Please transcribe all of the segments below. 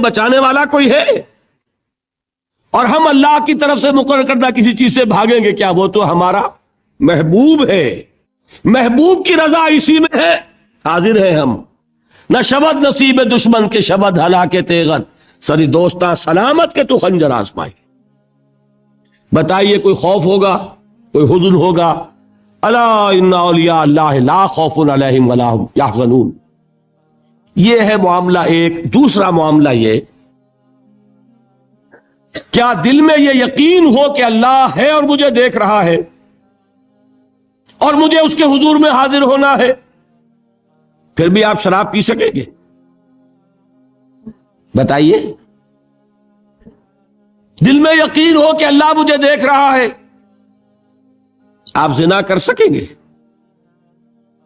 بچانے والا کوئی ہے؟ اور ہم اللہ کی طرف سے مقرر کردہ کسی چیز سے بھاگیں گے کیا؟ وہ تو ہمارا محبوب ہے، محبوب کی رضا اسی میں ہے، حاضر ہیں ہم۔ نہ شبد نصیب دشمن کے شبد ہلاکے تیغت، سری دوستاں سلامت کے تو خنجر آزمائی۔ بتائیے کوئی خوف ہوگا، کوئی حزن ہوگا؟ الا ان اولیاء اللہ لا خوف علیہم ولا هم یحزنون۔ یہ ہے معاملہ ایک۔ دوسرا معاملہ یہ، کیا دل میں یہ یقین ہو کہ اللہ ہے اور مجھے دیکھ رہا ہے اور مجھے اس کے حضور میں حاضر ہونا ہے، پھر بھی آپ شراب پی سکیں گے؟ بتائیے، دل میں یقین ہو کہ اللہ مجھے دیکھ رہا ہے، آپ زنا کر سکیں گے؟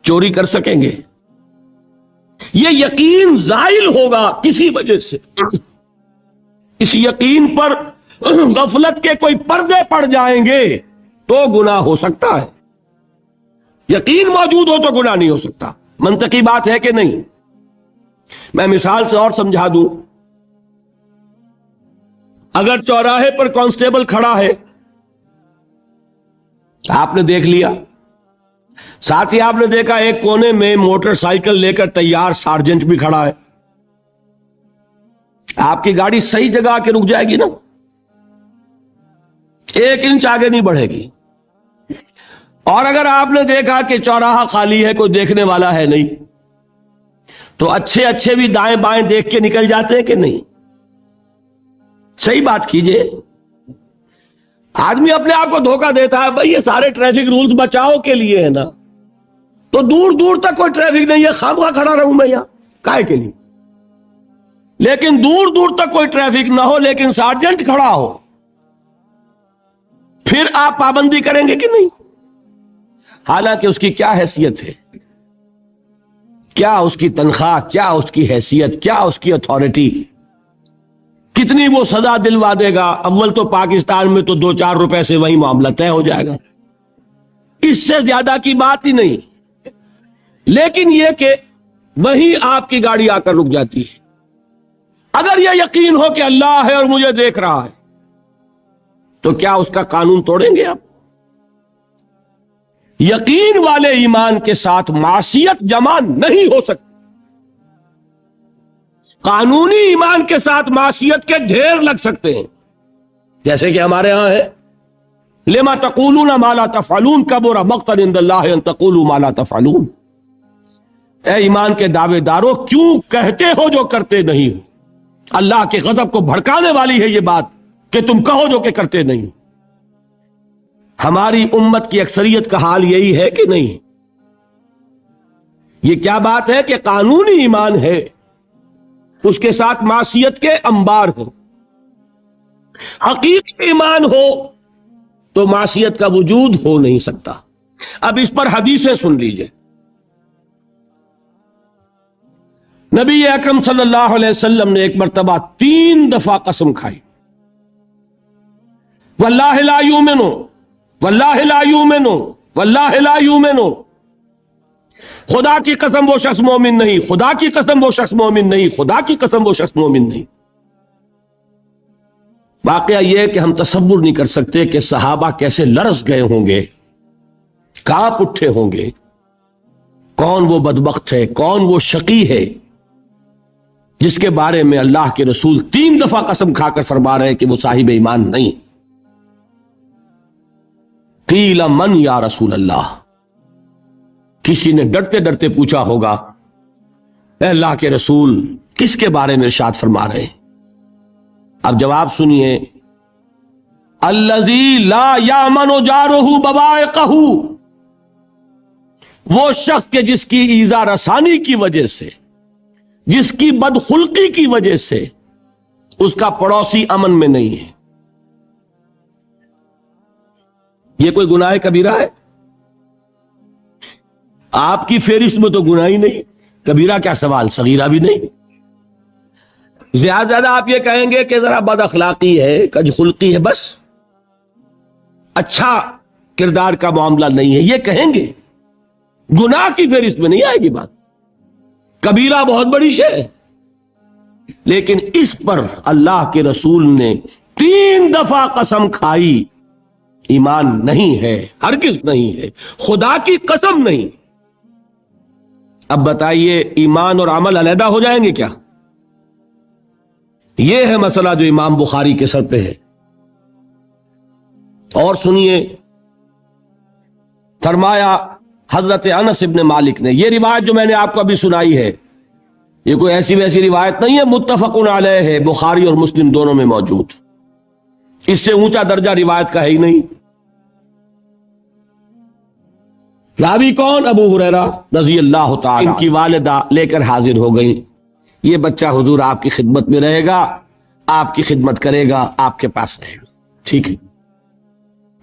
چوری کر سکیں گے؟ یہ یقین زائل ہوگا کسی وجہ سے۔ اس یقین پر غفلت کے کوئی پردے پڑ جائیں گے تو گناہ ہو سکتا ہے۔ یقین موجود ہو تو گناہ نہیں ہو سکتا۔ منطقی بات ہے کہ نہیں؟ میں مثال سے اور سمجھا دوں۔ اگر چوراہے پر کانسٹیبل کھڑا ہے، آپ نے دیکھ لیا، ساتھ ہی آپ نے دیکھا ایک کونے میں موٹر سائیکل لے کر تیار سارجنٹ بھی کھڑا ہے، آپ کی گاڑی صحیح جگہ آ کے رک جائے گی نا، 1 انچ آگے نہیں بڑھے گی۔ اور اگر آپ نے دیکھا کہ چوراہا خالی ہے، کوئی دیکھنے والا ہے نہیں، تو اچھے بھی دائیں بائیں دیکھ کے نکل جاتے ہیں کہ نہیں؟ صحیح بات کیجئے۔ آدمی اپنے آپ کو دھوکہ دیتا ہے، بھئی یہ سارے ٹریفک رولز بچاؤ کے لیے ہے نا، تو دور دور تک کوئی ٹریفک نہیں ہے، خامخواہ کھڑا رہوں میں یہاں کائے کے لیے؟ لیکن دور دور تک کوئی ٹریفک نہ ہو لیکن سارجنٹ کھڑا ہو، پھر آپ پابندی کریں گے کہ نہیں؟ حالانکہ اس کی کیا حیثیت ہے، کیا اس کی تنخواہ، کیا اس کی حیثیت، کیا اس کی اتھارٹی، کتنی وہ سزا دلوا دے گا؟ اول تو پاکستان میں تو 2-4 روپے سے وہی معاملہ طے ہو جائے گا، اس سے زیادہ کی بات ہی نہیں۔ لیکن یہ کہ وہیں آپ کی گاڑی آ کر رک جاتی ہے۔ اگر یہ یقین ہو کہ اللہ ہے اور مجھے دیکھ رہا ہے، تو کیا اس کا قانون توڑیں گے آپ؟ یقین والے ایمان کے ساتھ معصیت جمع نہیں ہو سکتی۔ قانونی ایمان کے ساتھ معصیت کے ڈھیر لگ سکتے ہیں، جیسے کہ ہمارے ہاں ہے لما تقولون ما لا تفعلون کبر مقتا عند اللہ ان تقولوا ما لا تفعلون۔ اے ایمان کے دعوے دارو، کیوں کہتے ہو جو کرتے نہیں ہو؟ اللہ کے غضب کو بھڑکانے والی ہے یہ بات کہ تم کہو جو کہ کرتے نہیں۔ ہماری امت کی اکثریت کا حال یہی ہے کہ نہیں؟ یہ کیا بات ہے کہ قانونی ایمان ہے، اس کے ساتھ معصیت کے انبار ہو۔ حقیقی ایمان ہو تو معصیت کا وجود ہو نہیں سکتا۔ اب اس پر حدیثیں سن لیجئے۔ نبی اکرم صلی اللہ علیہ وسلم نے ایک مرتبہ 3 دفعہ قسم کھائی، واللہ لا یؤمنو، واللہ لا یؤمنو، واللہ لا یؤمنو۔ خدا کی قسم وہ شخص مومن نہیں، خدا کی قسم وہ شخص مومن نہیں، خدا کی قسم وہ شخص مومن نہیں۔ واقعہ یہ کہ ہم تصور نہیں کر سکتے کہ صحابہ کیسے لرز گئے ہوں گے، کانپ اٹھے ہوں گے۔ کون وہ بدبخت ہے، کون وہ شقی ہے جس کے بارے میں اللہ کے رسول 3 دفعہ قسم کھا کر فرما رہے ہیں کہ وہ صاحب ایمان نہیں؟ قیل من یا رسول اللہ، کسی نے ڈرتے ڈرتے پوچھا ہوگا، اے اللہ کے رسول کس کے بارے میں ارشاد فرما رہے ہیں؟ اب جواب سنیے، الذی لا یامن جارہ بوائقہ، وہ شخص کے جس کی ایذا رسانی کی وجہ سے، جس کی بدخلقی کی وجہ سے اس کا پڑوسی امن میں نہیں ہے۔ یہ کوئی گناہ کبیرہ ہے؟ آپ کی فہرست میں تو گناہ ہی نہیں، کبیرہ کیا سوال، صغیرہ بھی نہیں۔ زیادہ آپ یہ کہیں گے کہ ذرا بد اخلاقی ہے، کج خلقی ہے، بس اچھا کردار کا معاملہ نہیں ہے، یہ کہیں گے، گناہ کی فہرست میں نہیں آئے گی بات۔ کبیرہ بہت بڑی شے ہے، لیکن اس پر اللہ کے رسول نے 3 دفعہ قسم کھائی، ایمان نہیں ہے، ہرگز نہیں ہے، خدا کی قسم نہیں۔ اب بتائیے ایمان اور عمل علیحدہ ہو جائیں گے کیا؟ یہ ہے مسئلہ جو امام بخاری کے سر پہ ہے۔ اور سنیے، فرمایا حضرت انس ابن مالک نے، یہ روایت جو میں نے آپ کو ابھی سنائی ہے یہ کوئی ایسی ویسی روایت نہیں ہے، متفق علیہ ہے، بخاری اور مسلم دونوں میں موجود، اس سے اونچا درجہ روایت کا ہے ہی نہیں۔ راوی کون؟ ابو ہریرہ رضی اللہ تعالی، ان کی والدہ لے کر حاضر ہو گئی، یہ بچہ حضور آپ کی خدمت میں رہے گا، آپ کی خدمت کرے گا، آپ کے پاس رہے گا، ٹھیک ہے۔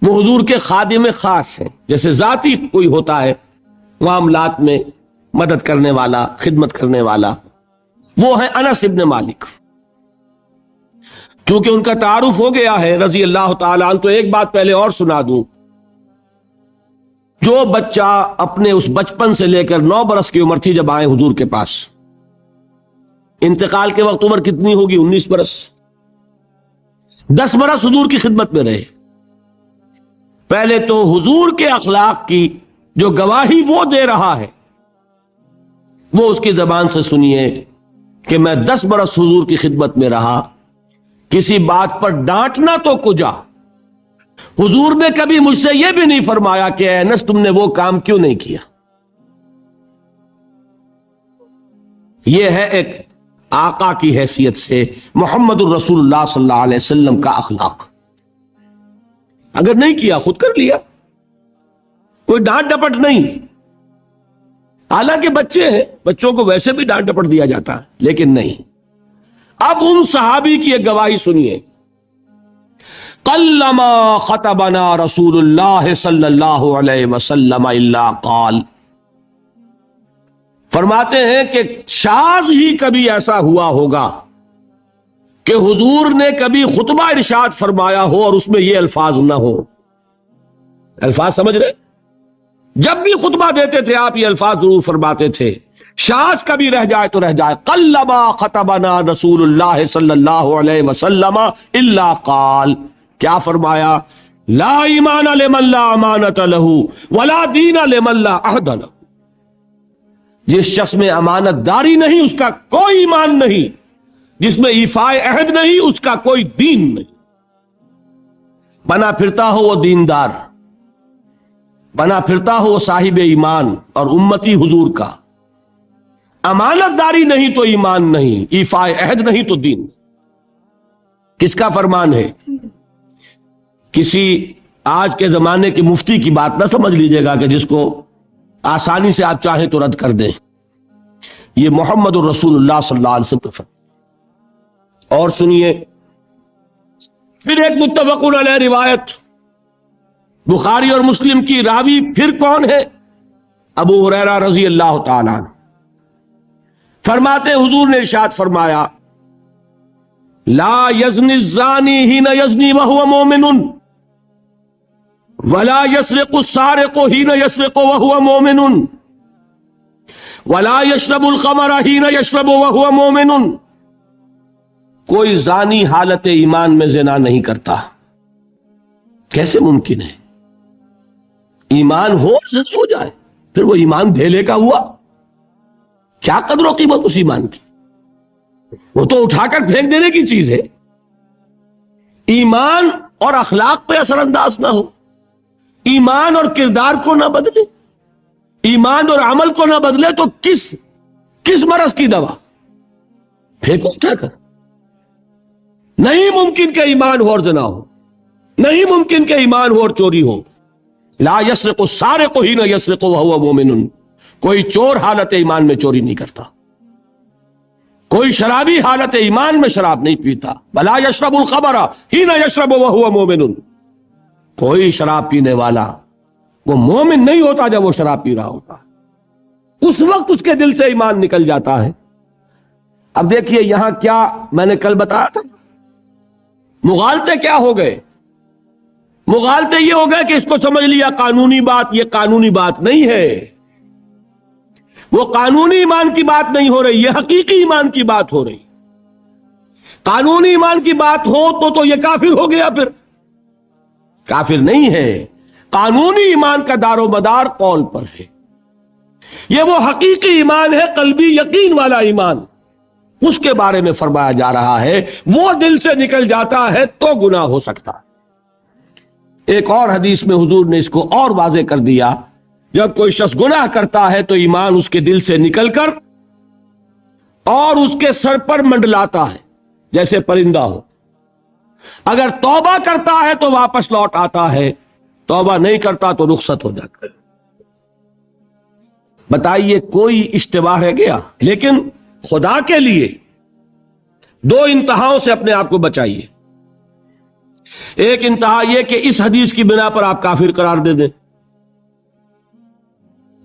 وہ حضور کے خادم خاص ہیں، جیسے ذاتی کوئی ہوتا ہے معاملات میں مدد کرنے والا، خدمت کرنے والا، وہ ہے انس ابن مالک۔ چونکہ ان کا تعارف ہو گیا ہے رضی اللہ تعالیٰ عنہ، تو ایک بات پہلے اور سنا دوں، جو بچہ اپنے اس بچپن سے لے کر 9 برس کی عمر تھی جب آئے حضور کے پاس، انتقال کے وقت عمر کتنی ہوگی؟ 19 برس، 10 برس حضور کی خدمت میں رہے۔ پہلے تو حضور کے اخلاق کی جو گواہی وہ دے رہا ہے وہ اس کی زبان سے سنیے کہ میں 10 برس حضور کی خدمت میں رہا، کسی بات پر ڈانٹنا تو کجا، حضور نے کبھی مجھ سے یہ بھی نہیں فرمایا کہ اے انس تم نے وہ کام کیوں نہیں کیا۔ یہ ہے ایک آقا کی حیثیت سے محمد الرسول اللہ صلی اللہ علیہ وسلم کا اخلاق۔ اگر نہیں کیا خود کر لیا، کوئی ڈانٹ ڈپٹ نہیں، حالانکہ بچے ہیں، بچوں کو ویسے بھی ڈانٹ ڈپٹ دیا جاتا ہے، لیکن نہیں۔ اب ان صحابی کی ایک گواہی سنیے، قلما خطبنا رسول اللہ صلی اللہ علیہ وسلم الا قال، فرماتے ہیں کہ شاذ ہی کبھی ایسا ہوا ہوگا کہ حضور نے کبھی خطبہ ارشاد فرمایا ہو اور اس میں یہ الفاظ نہ ہو۔ الفاظ سمجھ رہے؟ جب بھی خطبہ دیتے تھے آپ یہ الفاظ ضرور فرماتے تھے، شاذ کبھی رہ جائے تو رہ جائے، قلما خطبنا رسول اللہ صلی اللہ علیہ وسلم الا قال، کیا فرمایا؟ لا ایمان لمن لا امانت لہ ولا دین لمن لا عہد لہ، جس شخص میں امانت داری نہیں اس کا کوئی ایمان نہیں، جس میں ایفاء عہد نہیں اس کا کوئی دین نہیں۔ بنا پھرتا ہو وہ دیندار، بنا پھرتا ہو وہ صاحب ایمان اور امتی حضور کا، امانت داری نہیں تو ایمان نہیں، ایفاء عہد نہیں تو دین۔ کس کا فرمان ہے؟ کسی آج کے زمانے کے مفتی کی بات نہ سمجھ لیجئے گا کہ جس کو آسانی سے آپ چاہیں تو رد کر دیں، یہ محمد الرسول اللہ صلی اللہ علیہ وسلم فرمان۔ اور سنیے پھر ایک متفق علیہ روایت بخاری اور مسلم کی، راوی پھر کون ہے؟ ابو ہریرہ رضی اللہ تعالیٰ عنہ، فرماتے حضور نے ارشاد فرمایا لا یزنی الزانی حین یزنی وہو مومن ولا یسرق السارق حین یسرق وہو مومن ولا یشرب الخمر حین یشرب وہو مومن، کوئی زانی حالت ایمان میں زنا نہیں کرتا۔ کیسے ممکن ہے؟ ایمان ہو زنا ہو جائے، پھر وہ ایمان دھیلے کا ہوا، کیا قدر و قیمت اس ایمان کی؟ وہ تو اٹھا کر پھینک دینے کی چیز ہے۔ ایمان اور اخلاق پہ اثر انداز نہ ہو، ایمان اور کردار کو نہ بدلے، ایمان اور عمل کو نہ بدلے تو کس مرض کی دوا؟ پھینکو اٹھا کر۔ نہیں ممکن کہ ایمان ہو اور زنا ہو، نہیں ممکن کہ ایمان ہو اور چوری ہو۔ لا یسرق السارق حین یسرق وہو مومن، کوئی چور حالت ایمان میں چوری نہیں کرتا، کوئی شرابی حالت ایمان میں شراب نہیں پیتا۔ ولا یشرب الخمر حین یشرب وہو مومن، کوئی شراب پینے والا وہ مومن نہیں ہوتا جب وہ شراب پی رہا ہوتا، اس وقت اس کے دل سے ایمان نکل جاتا ہے۔ اب دیکھیے یہاں کیا میں نے کل بتایا تھا، مغالطے کیا ہو گئے؟ مغالطے یہ ہو گئے کہ اس کو سمجھ لیا قانونی بات، یہ قانونی بات نہیں ہے، وہ قانونی ایمان کی بات نہیں ہو رہی، یہ حقیقی ایمان کی بات ہو رہی۔ قانونی ایمان کی بات ہو تو یہ کافر ہو گیا، پھر کافر نہیں ہے۔ قانونی ایمان کا دار و مدار قول پر ہے، یہ وہ حقیقی ایمان ہے، قلبی یقین والا ایمان، اس کے بارے میں فرمایا جا رہا ہے وہ دل سے نکل جاتا ہے تو گناہ ہو سکتا ہے۔ ایک اور حدیث میں حضور نے اس کو اور واضح کر دیا، جب کوئی شخص گناہ کرتا ہے تو ایمان اس کے دل سے نکل کر اور اس کے سر پر منڈلاتا ہے جیسے پرندہ ہو۔ اگر توبہ کرتا ہے تو واپس لوٹ آتا ہے، توبہ نہیں کرتا تو رخصت ہو جاتا ہے۔ بتائیے کوئی اشتباہ رہ گیا؟ لیکن خدا کے لیے دو انتہاؤں سے اپنے آپ کو بچائیے۔ ایک انتہا یہ کہ اس حدیث کی بنا پر آپ کافر قرار دے دیں۔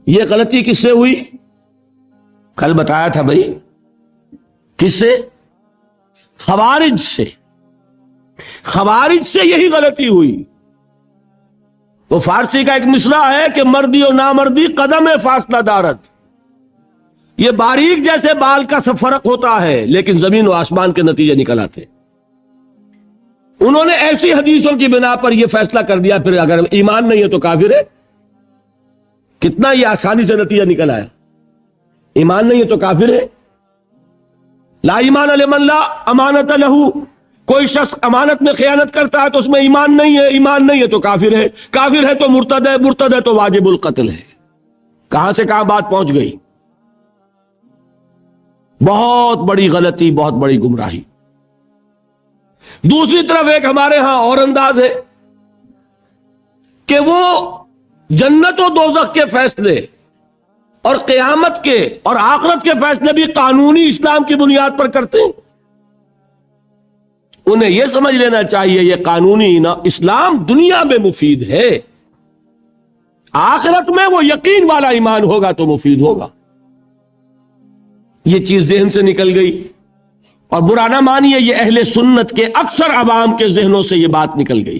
یہ غلطی کس سے ہوئی؟ کل بتایا تھا بھائی، کس سے؟ خوارج سے۔ خوارج سے یہی غلطی ہوئی۔ وہ فارسی کا ایک مصرع ہے کہ مردی و نامردی قدم فاصلہ دارت، یہ باریک جیسے بال کا سب فرق ہوتا ہے لیکن زمین و آسمان کے نتیجے نکل آتے۔ انہوں نے ایسی حدیثوں کی بنا پر یہ فیصلہ کر دیا، پھر اگر ایمان نہیں ہے تو کافر ہے۔ کتنا یہ آسانی سے نتیجہ نکل آیا، ایمان نہیں ہے تو کافر ہے۔ لا ایمان لمن لا امانت لہو، کوئی شخص امانت میں خیانت کرتا ہے تو اس میں ایمان نہیں ہے، ایمان نہیں ہے تو کافر ہے، کافر ہے تو مرتد ہے، مرتد ہے تو واجب القتل ہے۔ کہاں سے کہاں بات پہنچ گئی؟ بہت بڑی غلطی، بہت بڑی گمراہی۔ دوسری طرف ایک ہمارے ہاں اور انداز ہے کہ وہ جنت و دوزخ کے فیصلے اور قیامت کے اور آخرت کے فیصلے بھی قانونی اسلام کی بنیاد پر کرتے ہیں۔ انہیں یہ سمجھ لینا چاہیے یہ قانونی اسلام دنیا میں مفید ہے، آخرت میں وہ یقین والا ایمان ہوگا تو مفید ہوگا۔ یہ چیز ذہن سے نکل گئی، اور برا نہ مانیے یہ اہل سنت کے اکثر عوام کے ذہنوں سے یہ بات نکل گئی۔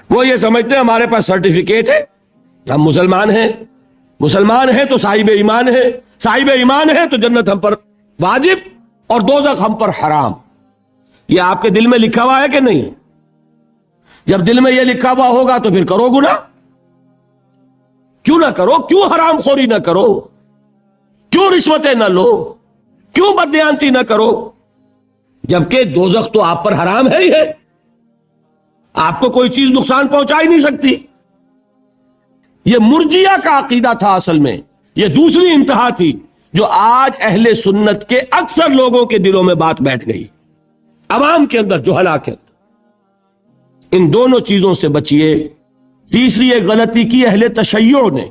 وہ یہ سمجھتے ہیں ہمارے پاس سرٹیفکیٹ ہے، ہم مسلمان ہیں، مسلمان ہیں تو صاحب ایمان ہے، صاحب ایمان ہے تو جنت ہم پر واجب اور دوزخ ہم پر حرام۔ یہ آپ کے دل میں لکھا ہوا ہے کہ نہیں؟ جب دل میں یہ لکھا ہوا ہوگا تو پھر کرو گناہ، کیوں نہ کرو؟ کیوں حرام خوری نہ کرو؟ کیوں رشوتیں نہ لو؟ کیوں بددیانتی نہ کرو؟ جبکہ دوزخ تو آپ پر حرام ہے ہی ہے، آپ کو کوئی چیز نقصان پہنچا ہی نہیں سکتی۔ یہ مرجیہ کا عقیدہ تھا اصل میں، یہ دوسری انتہا تھی جو آج اہل سنت کے اکثر لوگوں کے دلوں میں بات بیٹھ گئی، عوام کے اندر، جہلا کے اندر۔ ان دونوں چیزوں سے بچیے۔ تیسری ایک غلطی کی اہل تشیع نے،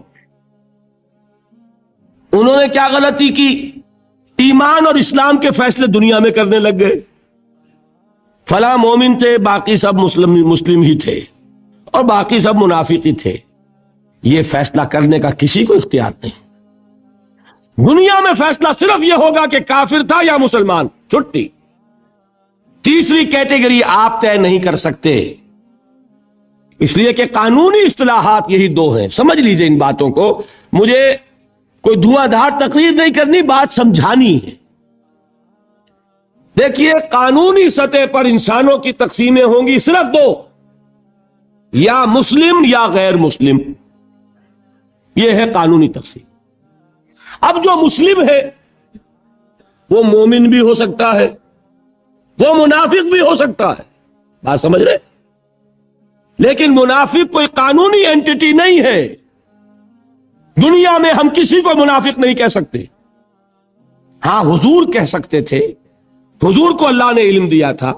انہوں نے کیا غلطی کی؟ ایمان اور اسلام کے فیصلے دنیا میں کرنے لگ گئے۔ فلاں مومن تھے، باقی سب مسلم ہی تھے، اور باقی سب منافق ہی تھے۔ یہ فیصلہ کرنے کا کسی کو اختیار نہیں۔ دنیا میں فیصلہ صرف یہ ہوگا کہ کافر تھا یا مسلمان، چھٹی۔ تیسری کیٹیگری آپ طے نہیں کر سکتے، اس لیے کہ قانونی اصطلاحات یہی دو ہیں۔ سمجھ لیجئے ان باتوں کو، مجھے کوئی دھواں دھار تقریر نہیں کرنی، بات سمجھانی ہے۔ دیکھیے قانونی سطح پر انسانوں کی تقسیمیں ہوں گی صرف دو، یا مسلم یا غیر مسلم، یہ ہے قانونی تقسیم۔ اب جو مسلم ہے وہ مومن بھی ہو سکتا ہے، وہ منافق بھی ہو سکتا ہے، بات سمجھ رہے؟ لیکن منافق کوئی قانونی اینٹی نہیں ہے۔ دنیا میں ہم کسی کو منافق نہیں کہہ سکتے۔ ہاں حضور کہہ سکتے تھے، حضور کو اللہ نے علم دیا تھا،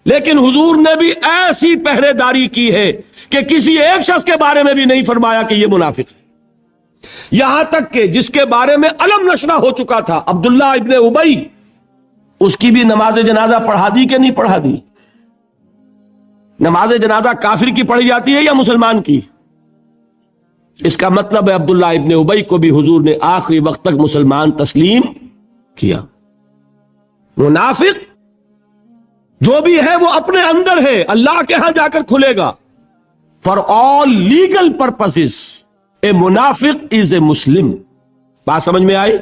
لیکن حضور نے بھی ایسی پہرے داری کی ہے کہ کسی ایک شخص کے بارے میں بھی نہیں فرمایا کہ یہ منافق ہے۔ یہاں تک کہ جس کے بارے میں علم نشنا ہو چکا تھا، عبداللہ ابن ابی، اس کی بھی نماز جنازہ پڑھا دی کہ نہیں پڑھا دی؟ نماز جنازہ کافر کی پڑھی جاتی ہے یا مسلمان کی؟ اس کا مطلب ہے عبداللہ ابن ابی کو بھی حضور نے آخری وقت تک مسلمان تسلیم کیا۔ منافق جو بھی ہے وہ اپنے اندر ہے، اللہ کے ہاں جا کر کھلے گا۔ فار آل لیگل پرپسز اے منافق از اے مسلم۔ بات سمجھ میں آئی؟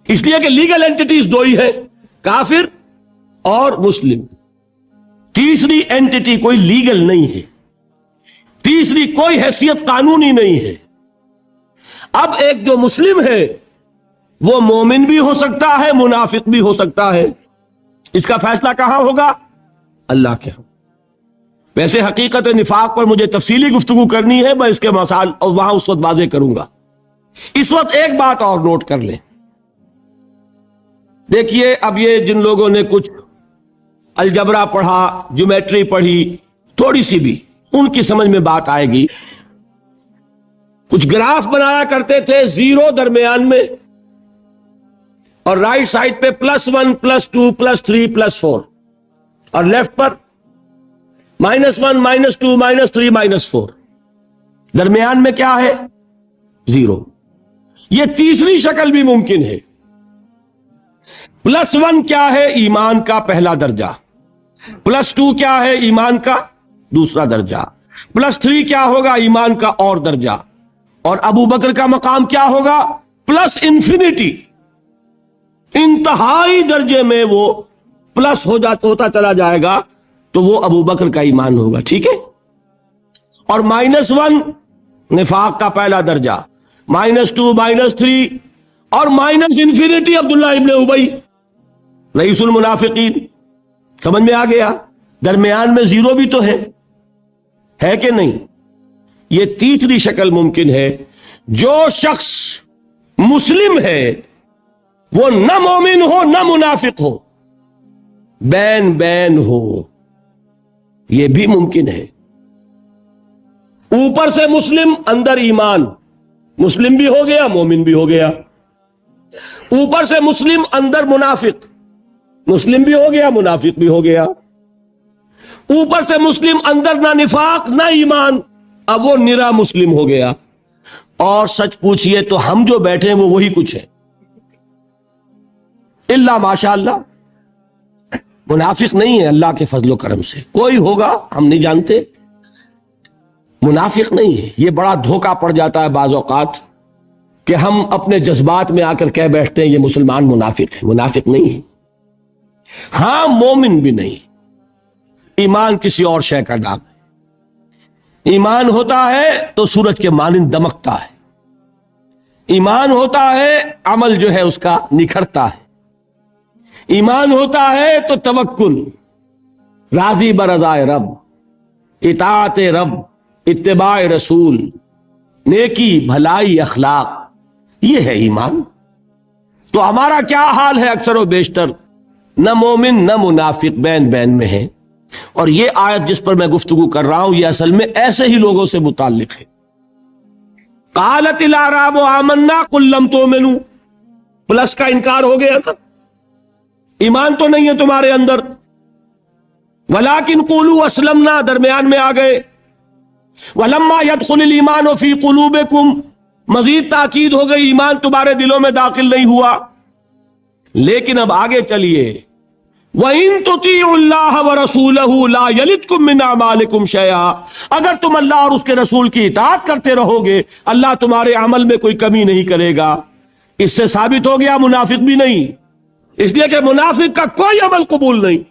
اس لیے کہ لیگل اینٹیٹیز دو ہی ہے، کافر اور مسلم، تیسری اینٹی کوئی لیگل نہیں ہے، تیسری کوئی حیثیت قانونی نہیں ہے۔ اب ایک جو مسلم ہے وہ مومن بھی ہو سکتا ہے، منافق بھی ہو سکتا ہے، اس کا فیصلہ کہاں ہوگا؟ اللہ کے ہاں۔ ویسے حقیقت نفاق پر مجھے تفصیلی گفتگو کرنی ہے، میں اس کے مسائل اور وہاں اس وقت واضح کروں گا۔ اس وقت ایک بات اور نوٹ کر لیں، دیکھیے اب یہ جن لوگوں نے کچھ الجبرا پڑھا، جیومیٹری پڑھی تھوڑی سی بھی، ان کی سمجھ میں بات آئے گی۔ کچھ گراف بنایا کرتے تھے، زیرو درمیان میں اور رائٹ سائڈ پہ +1 +2 +3 +4 اور لیفٹ پر -1 -2 -3 -4، درمیان میں کیا ہے؟ زیرو۔ یہ تیسری شکل بھی ممکن ہے۔ +1 کیا ہے؟ ایمان کا پہلا درجہ۔ +2 کیا ہے؟ ایمان کا دوسرا درجہ۔ +3 کیا ہوگا؟ ایمان کا اور درجہ۔ اور ابو بکر کا مقام کیا ہوگا؟ +انفینٹی، انتہائی درجے میں وہ پلس ہوتا چلا جائے گا تو وہ ابو بکر کا ایمان ہوگا، ٹھیک ہے؟ اور -1 نفاق کا پہلا درجہ، -2 -3 اور انفینٹی عبداللہ ابن ابی رئیس المنافقین۔ سمجھ میں آ گیا؟ درمیان میں زیرو بھی تو ہے کہ نہیں؟ یہ تیسری شکل ممکن ہے۔ جو شخص مسلم ہے وہ نہ مومن ہو نہ منافق ہو، بین بین ہو، یہ بھی ممکن ہے۔ اوپر سے مسلم، اندر ایمان، مسلم بھی ہو گیا مومن بھی ہو گیا۔ اوپر سے مسلم، اندر منافق، مسلم بھی ہو گیا منافق بھی ہو گیا۔ اوپر سے مسلم، اندر نہ نفاق نہ ایمان، اب وہ نرا مسلم ہو گیا۔ اور سچ پوچھئے تو ہم جو بیٹھے ہیں وہ وہی کچھ ہے، اللہ ماشاء اللہ منافق نہیں ہے، اللہ کے فضل و کرم سے کوئی ہوگا ہم نہیں جانتے، منافق نہیں ہے۔ یہ بڑا دھوکہ پڑ جاتا ہے بعض اوقات کہ ہم اپنے جذبات میں آ کر کہہ بیٹھتے ہیں یہ مسلمان منافق ہے، منافق نہیں ہے۔ ہاں مومن بھی نہیں، ایمان کسی اور شے کا نام ہے۔ ایمان ہوتا ہے تو سورج کے مانند دمکتا ہے، ایمان ہوتا ہے عمل جو ہے اس کا نکھرتا ہے، ایمان ہوتا ہے تو توکل، راضی برضائے رب، اطاعت رب، اتباع رسول، نیکی بھلائی اخلاق، یہ ہے ایمان۔ تو ہمارا کیا حال ہے اکثر و بیشتر؟ نہ مومن نہ منافق، بین بین میں ہے۔ اور یہ آیت جس پر میں گفتگو کر رہا ہوں یہ اصل میں ایسے ہی لوگوں سے متعلق ہے۔ قالت الاعراب آمنا قل لم تؤمنوا، پلس کا انکار ہو گیا تھا، ایمان تو نہیں ہے تمہارے اندر، ولکن قولوا اسلمنا، درمیان میں آ گئے، ولما يدخل الایمان فی قلوبکم، مزید تاکید ہو گئی ایمان تمہارے دلوں میں داخل نہیں ہوا۔ لیکن اب آگے چلیے، وَإِن تُطِيعُوا اللَّهَ وَرَسُولَهُ لَا يَلِدْكُم مِّنْ أَعْمَالِكُمْ شَيْئًا، اگر تم اللہ اور اس کے رسول کی اطاعت کرتے رہو گے اللہ تمہارے عمل میں کوئی کمی نہیں کرے گا۔ اس سے ثابت ہو گیا منافق بھی نہیں، اس لیے کہ منافق کا کوئی عمل قبول نہیں۔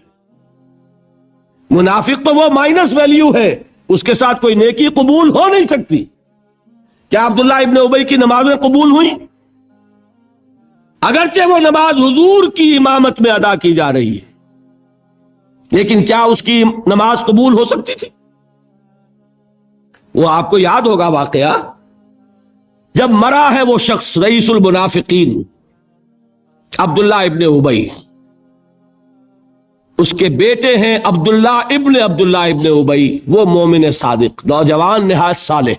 منافق تو وہ مائنس ویلیو ہے، اس کے ساتھ کوئی نیکی قبول ہو نہیں سکتی۔ کیا عبداللہ ابن ابی کی نمازیں قبول ہوئیں؟ اگرچہ وہ نماز حضور کی امامت میں ادا کی جا رہی ہے، لیکن کیا اس کی نماز قبول ہو سکتی تھی؟ وہ آپ کو یاد ہوگا واقعہ، جب مرا ہے وہ شخص رئیس المنافقین عبداللہ ابن ابی، اس کے بیٹے ہیں عبداللہ ابن ابی، وہ مومن صادق، نوجوان نہایت صالح۔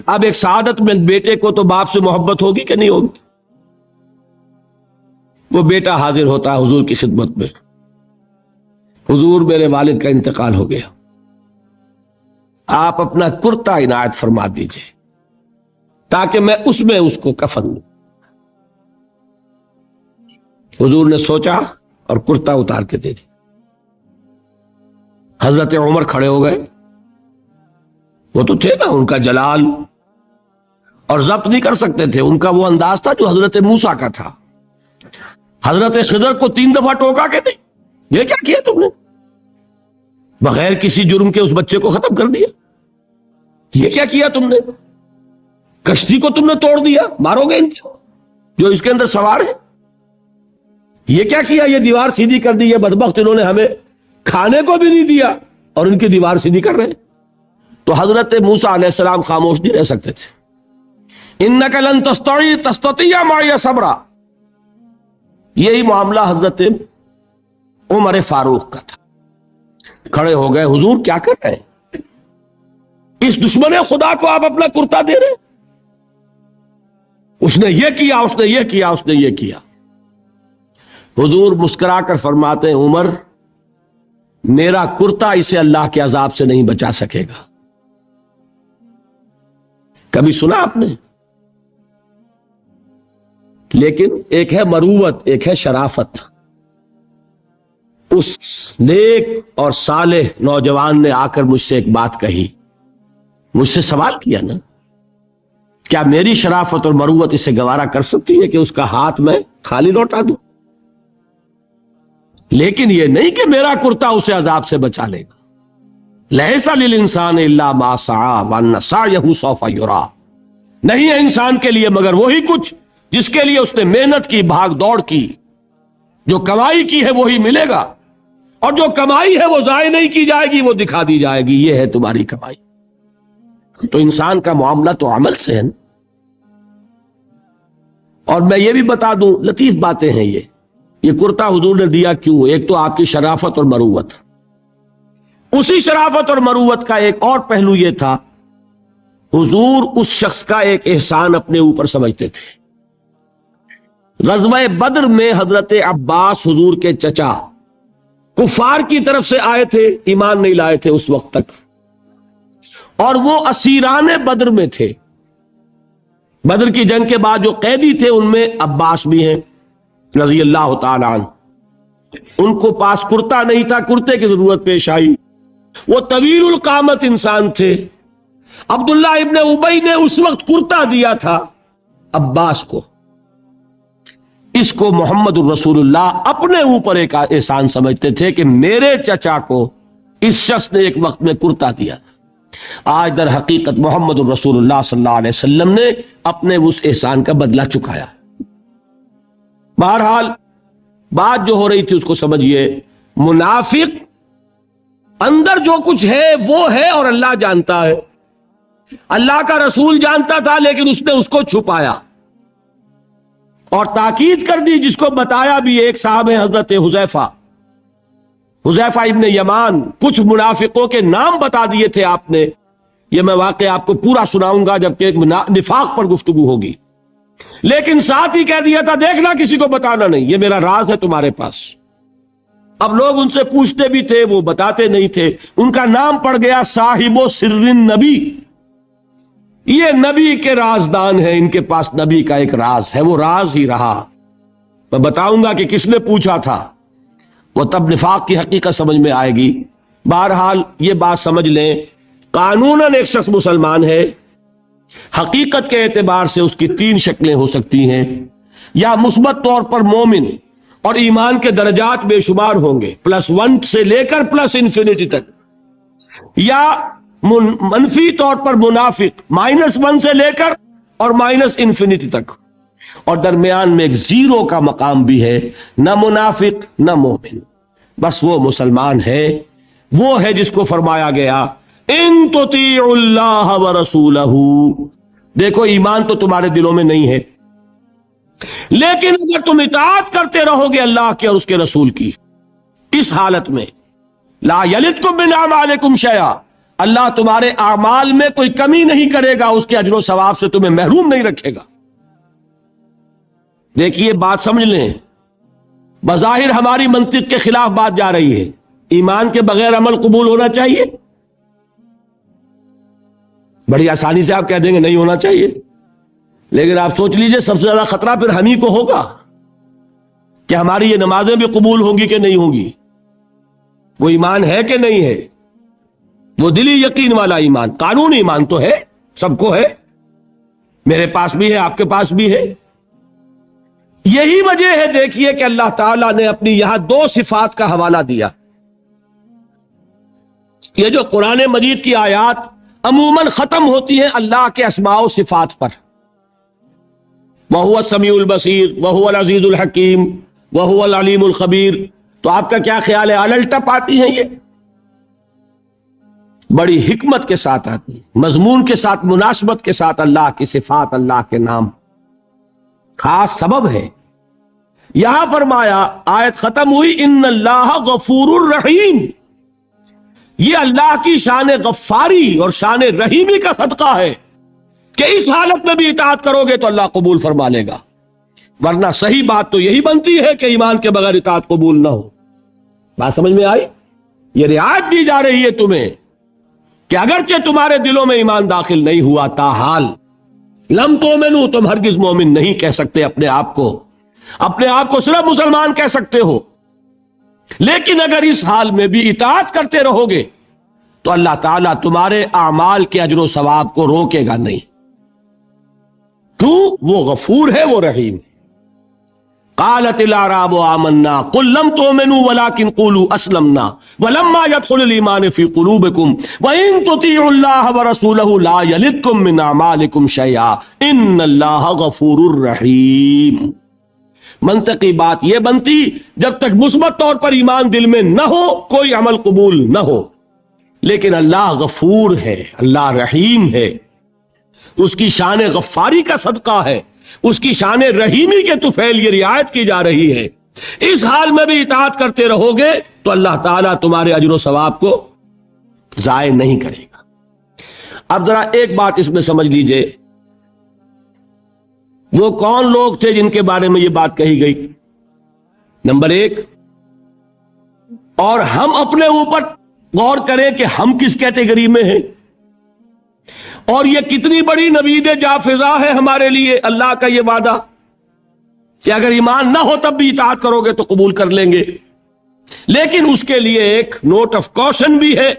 اب ایک سعادت میں بیٹے کو تو باپ سے محبت ہوگی کہ نہیں ہوگی؟ وہ بیٹا حاضر ہوتا ہے حضور کی خدمت میں، حضور میرے والد کا انتقال ہو گیا، آپ اپنا کرتا عنایت فرما دیجئے تاکہ میں اس کو کفن دوں۔ حضور نے سوچا اور کرتا اتار کے دے دی۔ حضرت عمر کھڑے ہو گئے، وہ تو تھے نا، ان کا جلال اور ضبط نہیں کر سکتے تھے، ان کا وہ انداز تھا جو حضرت موسیٰ کا تھا، حضرت خضر کو 3 دفعہ ٹوکا کہ نہیں؟ یہ کیا کیا تم نے؟ بغیر کسی جرم کے اس بچے کو ختم کر دیا. یہ کیا کیا تم نے؟ کشتی کو تم نے توڑ دیا، مارو گے ان کو جو اس کے اندر سوار ہے. یہ کیا کیا؟ یہ دیوار سیدھی کر دی. یہ بدبخت انہوں نے ہمیں کھانے کو بھی نہیں دیا اور ان کی دیوار سیدھی کر رہے ہیں. تو حضرت موسیٰ علیہ السلام خاموش نہیں رہ سکتے تھے. انک لن تستطیع معی صبرا. یہی معاملہ حضرت عمر فاروق کا تھا. کھڑے ہو گئے، حضور کیا کر رہے ہیں؟ اس دشمن خدا کو آپ اپنا کرتا دے رہے ہیں. اس نے یہ کیا، اس نے یہ کیا، اس نے یہ کیا. حضور مسکرا کر فرماتے ہیں عمر، میرا کرتا اسے اللہ کے عذاب سے نہیں بچا سکے گا. کبھی سنا آپ نے؟ لیکن ایک ہے مروت، ایک ہے شرافت. اس نیک اور صالح نوجوان نے آ کر مجھ سے ایک بات کہی، مجھ سے سوال کیا نا، کیا میری شرافت اور مروت اسے گوارا کر سکتی ہے کہ اس کا ہاتھ میں خالی لوٹا دوں؟ لیکن یہ نہیں کہ میرا کرتا اسے عذاب سے بچا لے گا. لیس للانسان الا ما سعى وان سعيه سوف يرى. نہیں ہے انسان کے لیے مگر وہی کچھ جس کے لیے اس نے محنت کی، بھاگ دوڑ کی. جو کمائی کی ہے وہی ملے گا، اور جو کمائی ہے وہ ضائع نہیں کی جائے گی، وہ دکھا دی جائے گی. یہ ہے تمہاری کمائی. تو انسان کا معاملہ تو عمل سے ہے نا. اور میں یہ بھی بتا دوں، لطیف باتیں ہیں یہ کرتا حضور نے دیا کیوں؟ ایک تو آپ کی شرافت اور مروت. اسی شرافت اور مروت کا ایک اور پہلو یہ تھا، حضور اس شخص کا ایک احسان اپنے اوپر سمجھتے تھے. غزوہ بدر میں حضرت عباس حضور کے چچا کفار کی طرف سے آئے تھے، ایمان نہیں لائے تھے اس وقت تک، اور وہ اسیران بدر میں تھے. بدر کی جنگ کے بعد جو قیدی تھے ان میں عباس بھی ہیں رضی اللہ تعالی عنہ. ان کو پاس کرتا نہیں تھا، کرتے کی ضرورت پیش آئی. وہ طویل القامت انسان تھے. عبداللہ ابن ابی نے اس وقت کرتا دیا تھا عباس کو. اس کو محمد الرسول اللہ اپنے اوپر ایک احسان سمجھتے تھے کہ میرے چچا کو اس شخص نے ایک وقت میں کرتا دیا. آج در حقیقت محمد الرسول اللہ صلی اللہ علیہ وسلم نے اپنے اس احسان کا بدلہ چکایا. بہرحال بات جو ہو رہی تھی اس کو سمجھیے. منافق اندر جو کچھ ہے وہ ہے اور اللہ جانتا ہے. اللہ کا رسول جانتا تھا لیکن اس نے اس کو چھپایا اور تاکید کر دی، جس کو بتایا بھی ایک صاحب ہے حضرت حذیفہ ابن یمان. کچھ منافقوں کے نام بتا دیے تھے آپ نے. یہ میں واقعہ آپ کو پورا سناؤں گا جبکہ نفاق پر گفتگو ہوگی. لیکن ساتھ ہی کہہ دیا تھا دیکھنا کسی کو بتانا نہیں، یہ میرا راز ہے تمہارے پاس. اب لوگ ان سے پوچھتے بھی تھے، وہ بتاتے نہیں تھے. ان کا نام پڑ گیا صاحب سر نبی. یہ نبی کے رازدان ہیں، ان کے پاس نبی کا ایک راز ہے، وہ راز ہی رہا. میں بتاؤں گا کہ کس نے پوچھا تھا، وہ تب نفاق کی حقیقت سمجھ میں آئے گی. بہرحال یہ بات سمجھ لیں، قانوناً ایک شخص مسلمان ہے، حقیقت کے اعتبار سے اس کی 3 شکلیں ہو سکتی ہیں. یا مثبت طور پر مومن اور ایمان کے درجات بے شمار ہوں گے، +1 سے لے کر +انفینٹی تک. یا منفی طور پر منافق، -1 سے لے کر اور -انفینٹی تک. اور درمیان میں ایک 0 کا مقام بھی ہے، نہ منافق نہ مومن، بس وہ مسلمان ہے. وہ ہے جس کو فرمایا گیا ان تطیعوا اللہ ورسولہ. دیکھو ایمان تو تمہارے دلوں میں نہیں ہے، لیکن اگر تم اطاعت کرتے رہو گے اللہ کے اور اس کے رسول کی، اس حالت میں لا یلدکم من اعمالکم شیئا، اللہ تمہارے اعمال میں کوئی کمی نہیں کرے گا، اس کے اجر و ثواب سے تمہیں محروم نہیں رکھے گا. دیکھیے بات سمجھ لیں، بظاہر ہماری منطق کے خلاف بات جا رہی ہے. ایمان کے بغیر عمل قبول ہونا چاہیے؟ بڑی آسانی سے آپ کہہ دیں گے نہیں ہونا چاہیے، لیکن آپ سوچ لیجئے سب سے زیادہ خطرہ پھر ہم ہی کو ہوگا کہ ہماری یہ نمازیں بھی قبول ہوں گی کہ نہیں ہوں گی. وہ ایمان ہے کہ نہیں ہے؟ وہ دلی یقین والا ایمان، قانون ایمان تو ہے، سب کو ہے، میرے پاس بھی ہے، آپ کے پاس بھی ہے. یہی وجہ ہے دیکھیے کہ اللہ تعالیٰ نے اپنی یہاں دو صفات کا حوالہ دیا. یہ جو قرآن مجید کی آیات عموماً ختم ہوتی ہیں اللہ کے اسماء و صفات پر، وَهُوَ السَّمِيعُ الْبَصِيرُ وَهُوَ الْعَزِيزُ الْحَكِيمُ وَهُوَ الْعَلِيمُ الْخَبِيرُ، تو آپ کا کیا خیال ہے الٹا پاتی ہیں؟ یہ بڑی حکمت کے ساتھ آتی ہیں، مضمون کے ساتھ، مناسبت کے ساتھ اللہ کی صفات، اللہ کے نام، خاص سبب ہے. یہاں فرمایا، آیت ختم ہوئی، ان اللہ غفور الرحیم، یہ اللہ کی شان غفاری اور شان رحیمی کا صدقہ ہے کہ اس حالت میں بھی اطاعت کرو گے تو اللہ قبول فرما لے گا، ورنہ صحیح بات تو یہی بنتی ہے کہ ایمان کے بغیر اطاعت قبول نہ ہو. بات سمجھ میں آئی؟ یہ رعایت دی جا رہی ہے تمہیں کہ اگرچہ تمہارے دلوں میں ایمان داخل نہیں ہوا، تاحال لم تؤمنوا، تم ہرگز مومن نہیں کہہ سکتے اپنے آپ کو صرف مسلمان کہہ سکتے ہو، لیکن اگر اس حال میں بھی اطاعت کرتے رہو گے تو اللہ تعالیٰ تمہارے اعمال کے اجر و ثواب کو روکے گا نہیں. کیوں؟ وہ غفور ہے، وہ رحیم ہے. قالت الاعراب آمنا قل لم تؤمنوا ولكن قولوا اسلمنا ولما يدخل الايمان في قلوبكم وان تطيعوا الله ورسوله لا يلدكم من اعمالكم شيئا ان الله غفور رحيم. منطقی بات یہ بنتی جب تک مثبت طور پر ایمان دل میں نہ ہو کوئی عمل قبول نہ ہو، لیکن اللہ غفور ہے، اللہ رحیم ہے، اس کی شان غفاری کا صدقہ ہے، اس کی شان رحیمی کے طفیل یہ رعایت کی جا رہی ہے. اس حال میں بھی اطاعت کرتے رہو گے تو اللہ تعالیٰ تمہارے اجر و ثواب کو ضائع نہیں کرے گا. اب ذرا ایک بات اس میں سمجھ لیجئے، وہ کون لوگ تھے جن کے بارے میں یہ بات کہی گئی؟ نمبر ایک، اور ہم اپنے اوپر غور کریں کہ ہم کس کیٹیگری میں ہیں، اور یہ کتنی بڑی نوید جافزہ ہے ہمارے لیے اللہ کا یہ وعدہ کہ اگر ایمان نہ ہو تب بھی اطاعت کرو گے تو قبول کر لیں گے. لیکن اس کے لیے ایک نوٹ آف کوشن بھی ہے،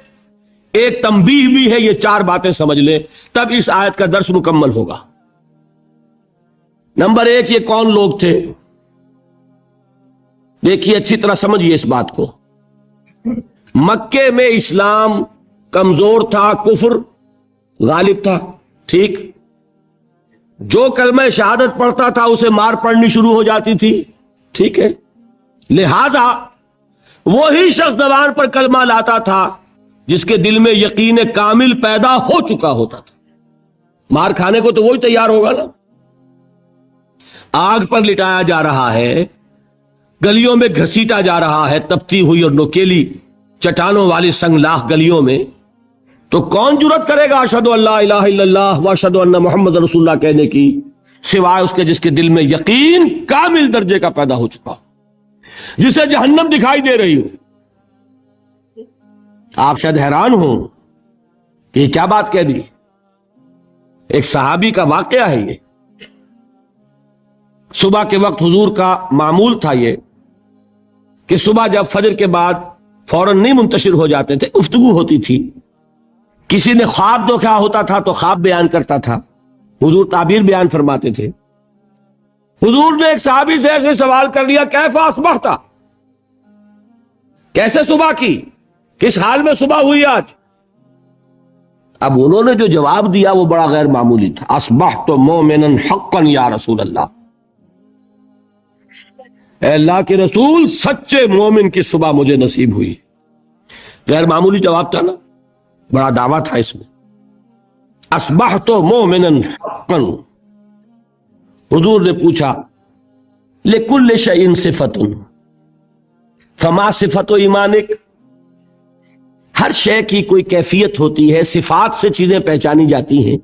ایک تنبیہ بھی ہے. یہ چار باتیں سمجھ لیں تب اس آیت کا درس مکمل ہوگا. نمبر ایک، یہ کون لوگ تھے؟ دیکھیے اچھی طرح سمجھیے اس بات کو. مکے میں اسلام کمزور تھا، کفر غالب تھا، ٹھیک؟ جو کلمہ شہادت پڑھتا تھا اسے مار پڑنی شروع ہو جاتی تھی، ٹھیک ہے؟ لہذا وہی شخص زبان پر کلمہ لاتا تھا جس کے دل میں یقین کامل پیدا ہو چکا ہوتا تھا. مار کھانے کو تو وہی تیار ہوگا نا. آگ پر لٹایا جا رہا ہے، گلیوں میں گھسیٹا جا رہا ہے، تپتی ہوئی اور نوکیلی چٹانوں والی سنگلاخ گلیوں میں، تو کون جرات کرے گا اشہد ان لا الہ الا اللہ واشہد ان محمد رسول اللہ کہنے کی، سوائے اس کے جس کے دل میں یقین کامل درجے کا پیدا ہو چکا، جسے جہنم دکھائی دے رہی ہو. آپ شاید حیران ہو کہ یہ کیا بات کہہ دی. ایک صحابی کا واقعہ ہے یہ. صبح کے وقت حضور کا معمول تھا یہ کہ صبح جب فجر کے بعد فوراً نہیں منتشر ہو جاتے تھے، گفتگو ہوتی تھی. کسی نے خواب دیکھا ہوتا تھا تو خواب بیان کرتا تھا، حضور تعبیر بیان فرماتے تھے. حضور نے ایک صحابی سے ایسے سوال کر لیا، کیف اصبحت، کیسے صبح کی، کس حال میں صبح ہوئی آج؟ اب انہوں نے جو جواب دیا وہ بڑا غیر معمولی تھا. اصبحت مومنا حقا یا رسول اللہ، اے اللہ کے رسول سچے مومن کی صبح مجھے نصیب ہوئی. غیر معمولی جواب تھا نا، بڑا دعویٰ تھا اس میں. اصبحت مومنا حقا. حضور نے پوچھا لکل شیء صفۃ فما صفۃ ایمانک، ہر شے کی کوئی کیفیت ہوتی ہے، صفات سے چیزیں پہچانی جاتی ہیں.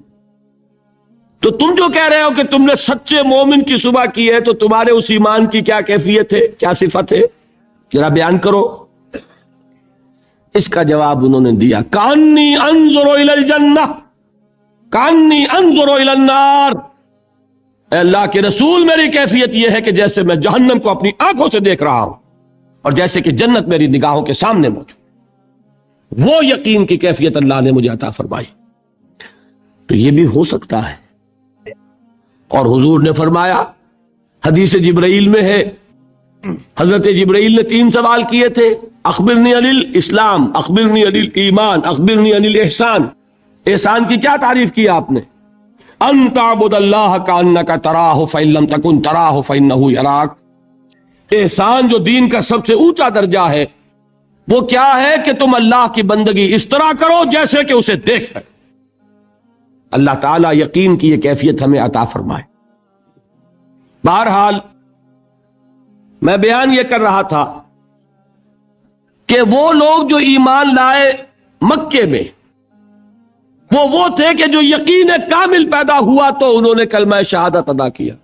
تو تم جو کہہ رہے ہو کہ تم نے سچے مومن کی صبح کی ہے، تو تمہارے اس ایمان کی کیا کیفیت ہے، کیا صفت ہے، ذرا بیان کرو. اس کا جواب انہوں نے دیا، کانی انظر الی الجنہ کانی انظر الی النار. اے اللہ کے رسول میری کیفیت یہ ہے کہ جیسے میں جہنم کو اپنی آنکھوں سے دیکھ رہا ہوں اور جیسے کہ جنت میری نگاہوں کے سامنے موجود. وہ یقین کی کیفیت اللہ نے مجھے عطا فرمائی. تو یہ بھی ہو سکتا ہے. اور حضور نے فرمایا حدیث جبرائیل میں ہے، حضرت جبرائیل نے 3 سوال کیے تھے، اخبرنی عن الاسلام، اخبرنی عن الایمان، اخبرنی عن الاحسان۔ احسان کی کیا تعریف کی آپ نے؟ ان تعبد اللہ کانک تراہ فإن لم تکن تراہ فإنہ یراک۔ احسان جو دین کا سب سے اونچا درجہ ہے وہ کیا ہے کہ تم اللہ کی بندگی اس طرح کرو جیسے کہ اسے دیکھ رہے۔ اللہ تعالیٰ یقین کی یہ کیفیت ہمیں عطا فرمائے۔ بہرحال میں بیان یہ کر رہا تھا کہ وہ لوگ جو ایمان لائے مکے میں، وہ تھے کہ جو یقین کامل پیدا ہوا تو انہوں نے کلمہ شہادت ادا کیا،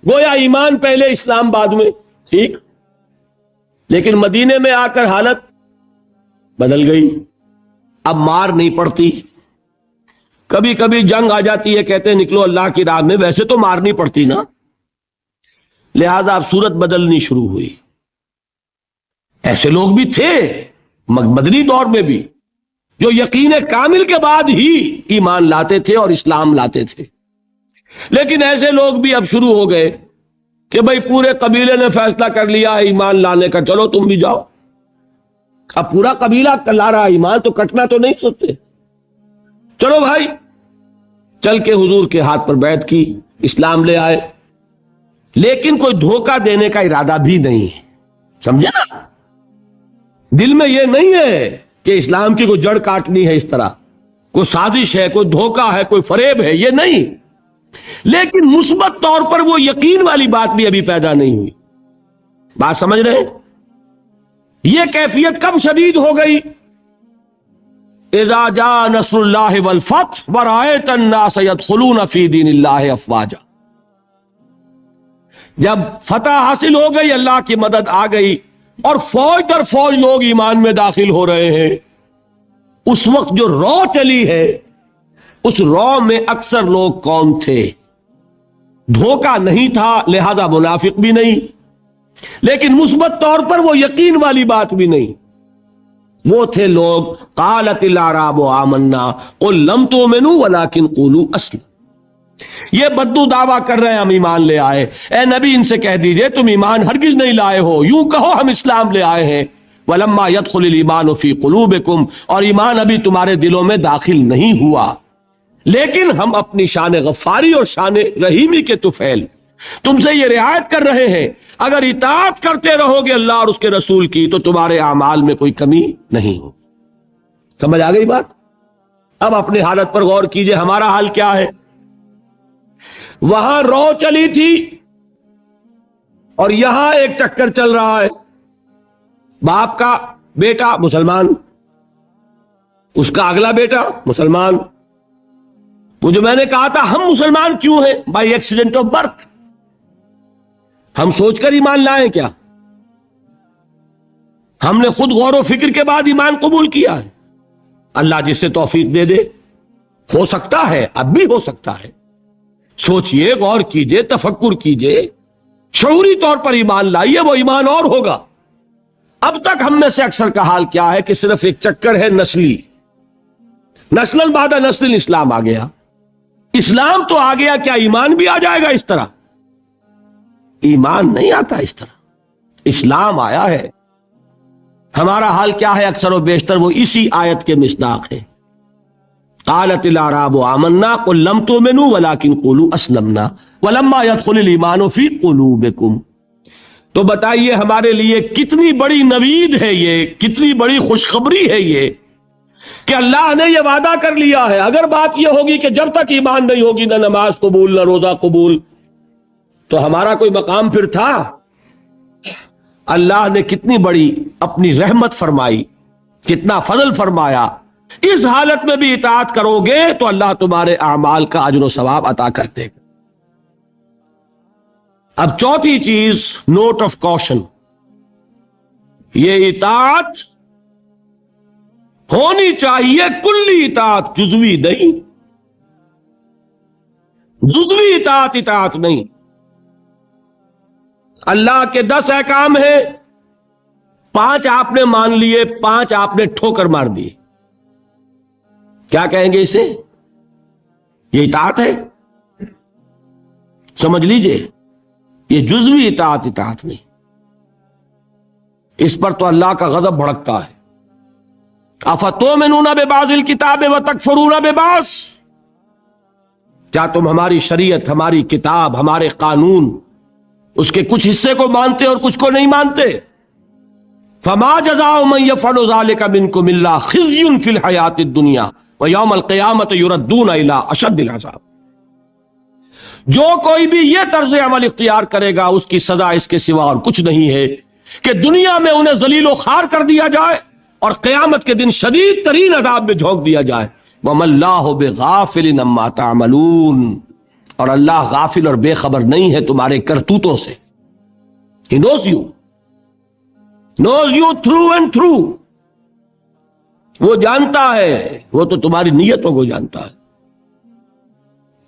گویا ایمان پہلے اسلام بعد میں، ٹھیک، لیکن مدینے میں آ کر حالت بدل گئی۔ اب مار نہیں پڑتی، کبھی کبھی جنگ آ جاتی ہے، کہتے ہیں نکلو اللہ کی راہ میں، ویسے تو مارنی پڑتی نا، لہذا اب صورت بدلنی شروع ہوئی۔ ایسے لوگ بھی تھے مدنی دور میں بھی جو یقین کامل کے بعد ہی ایمان لاتے تھے اور اسلام لاتے تھے، لیکن ایسے لوگ بھی اب شروع ہو گئے کہ بھئی پورے قبیلے نے فیصلہ کر لیا ایمان لانے کا، چلو تم بھی جاؤ۔ اب پورا قبیلہ لا رہا ایمان تو کٹنا تو نہیں سوچتے، چلو بھائی، چل کے حضور کے ہاتھ پر بیعت کی، اسلام لے آئے، لیکن کوئی دھوکہ دینے کا ارادہ بھی نہیں ہے، سمجھے نا؟ دل میں یہ نہیں ہے کہ اسلام کی کوئی جڑ کاٹنی ہے، اس طرح کوئی سازش ہے، کوئی دھوکہ ہے، کوئی فریب ہے، یہ نہیں، لیکن مثبت طور پر وہ یقین والی بات بھی ابھی پیدا نہیں ہوئی۔ بات سمجھ رہے ہیں؟ یہ کیفیت کب شدید ہو گئی؟ اذا جاء نصر اللہ والفتح ورأیت الناس يدخلون فی دین اللہ افواجا۔ جب فتح حاصل ہو گئی، اللہ کی مدد آ گئی اور فوج در فوج لوگ ایمان میں داخل ہو رہے ہیں، اس وقت جو رو چلی ہے، اس رو میں اکثر لوگ کون تھے؟ دھوکہ نہیں تھا، لہذا منافق بھی نہیں، لیکن مثبت طور پر وہ یقین والی بات بھی نہیں، وہ تھے لوگ قالت الاعراب آمنا قل لم تؤمنوا ولکن قولوا اسلمنا۔ یہ بدو دعویٰ کر رہے ہیں ہم ایمان لے آئے، اے نبی ان سے کہہ دیجئے تم ایمان ہرگز نہیں لائے ہو، یوں کہو ہم اسلام لے آئے ہیں۔ وَلَمَّا يَدْخُلِ الْإِيمَانُ فِي قُلُوبِكُمْ، اور ایمان ابھی تمہارے دلوں میں داخل نہیں ہوا، لیکن ہم اپنی شان غفاری اور شان رحیمی کے طفیل تم سے یہ رعایت کر رہے ہیں، اگر اطاعت کرتے رہو گے اللہ اور اس کے رسول کی تو تمہارے اعمال میں کوئی کمی نہیں ہو۔ سمجھ آ گئی بات؟ اب اپنی حالت پر غور کیجئے، ہمارا حال کیا ہے؟ وہاں رو چلی تھی اور یہاں ایک چکر چل رہا ہے، باپ کا بیٹا مسلمان، اس کا اگلا بیٹا مسلمان۔ وہ جو میں نے کہا تھا ہم مسلمان کیوں ہیں؟ By accident of birth. ہم سوچ کر ایمان لائیں کیا؟ ہم نے خود غور و فکر کے بعد ایمان قبول کیا ہے۔ اللہ جس سے توفیق دے دے، ہو سکتا ہے، اب بھی ہو سکتا ہے، سوچئے، غور کیجئے، تفکر کیجئے، شعوری طور پر ایمان لائیے، وہ ایمان اور ہوگا۔ اب تک ہم میں سے اکثر کا حال کیا ہے کہ صرف ایک چکر ہے نسلی، نسلاً بعد نسل اسلام آ گیا، اسلام تو آ گیا، کیا ایمان بھی آ جائے گا اس طرح؟ ایمان نہیں آتا اس طرح، اسلام آیا ہے۔ ہمارا حال کیا ہے اکثر و بیشتر؟ وہ اسی آیت کے مصداق ہے، قالت الاعراب آمنا قل لم تؤمنوا ولکن قولوا اسلمنا ولما يدخل الایمان فی قلوبکم۔ تو بتائیے ہمارے لیے کتنی بڑی نوید ہے یہ، کتنی بڑی خوشخبری ہے یہ کہ اللہ نے یہ وعدہ کر لیا ہے۔ اگر بات یہ ہوگی کہ جب تک ایمان نہیں ہوگی نہ نماز قبول نہ روزہ قبول، تو ہمارا کوئی مقام پھر تھا؟ اللہ نے کتنی بڑی اپنی رحمت فرمائی، کتنا فضل فرمایا، اس حالت میں بھی اطاعت کرو گے تو اللہ تمہارے اعمال کا اجر و ثواب عطا کر دے گا۔ اب چوتھی چیز، نوٹ آف کوشن، یہ اطاعت ہونی چاہیے کلی اطاعت، جزوی نہیں، جزوی اطاعت اطاعت نہیں۔ اللہ کے 10 احکام ہیں، 5 آپ نے مان لیے، 5 آپ نے ٹھوکر مار دی، کیا کہیں گے اسے؟ یہ اطاعت ہے؟ سمجھ لیجئے، یہ جزوی اطاعت نہیں، اس پر تو اللہ کا غضب بھڑکتا ہے۔ افتؤمنون ببعض الکتاب وتکفرون ببعض، کیا تم ہماری شریعت، ہماری کتاب، ہمارے قانون، اس کے کچھ حصے کو مانتے اور کچھ کو نہیں مانتے؟ فما جزاء من يفعل ذلك منكم الا خزي في الحياة الدنيا ويوم القيامة يردون الى اشد العذاب۔ جو کوئی بھی یہ طرز عمل اختیار کرے گا اس کی سزا اس کے سوا اور کچھ نہیں ہے کہ دنیا میں انہیں ذلیل و خوار کر دیا جائے اور قیامت کے دن شدید ترین عذاب میں جھونک دیا جائے۔ وَمَا اللَّهُ بِغَافِلٍ عَمَّا تَعْمَلُونَ، اور اللہ غافل اور بے خبر نہیں ہے تمہارے کرتوتوں سے۔ He knows you through and through، وہ جانتا ہے، وہ تو تمہاری نیتوں کو جانتا ہے۔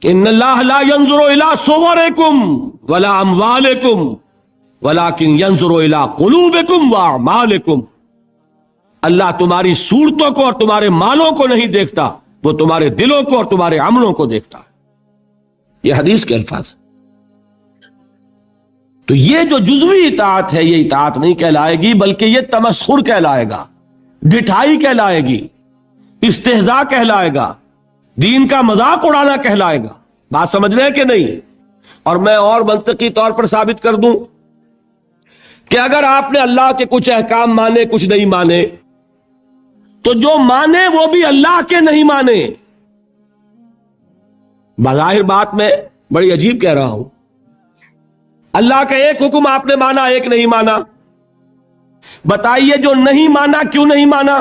ان اللہ لا ينظر الى صورکم ولا اموالکم ولكن ينظر الى قلوبکم واعمالکم، اللہ تمہاری صورتوں کو اور تمہارے مالوں کو نہیں دیکھتا، وہ تمہارے دلوں کو اور تمہارے عملوں کو دیکھتا ہے۔ یہ حدیث کے الفاظ۔ تو یہ جو جزوی اطاعت ہے یہ اطاعت نہیں کہلائے گی، بلکہ یہ تمسخر کہلائے گا، ڈٹھائی کہلائے گی، استہزاء کہلائے گا، دین کا مذاق اڑانا کہلائے گا۔ بات سمجھ رہے ہیں کہ نہیں؟ اور میں اور منطقی طور پر ثابت کر دوں کہ اگر آپ نے اللہ کے کچھ احکام مانے کچھ نہیں مانے، تو جو مانے وہ بھی اللہ کے نہیں مانے۔ بظاہر بات میں بڑی عجیب کہہ رہا ہوں، اللہ کا ایک حکم آپ نے مانا ایک نہیں مانا، بتائیے جو نہیں مانا کیوں نہیں مانا؟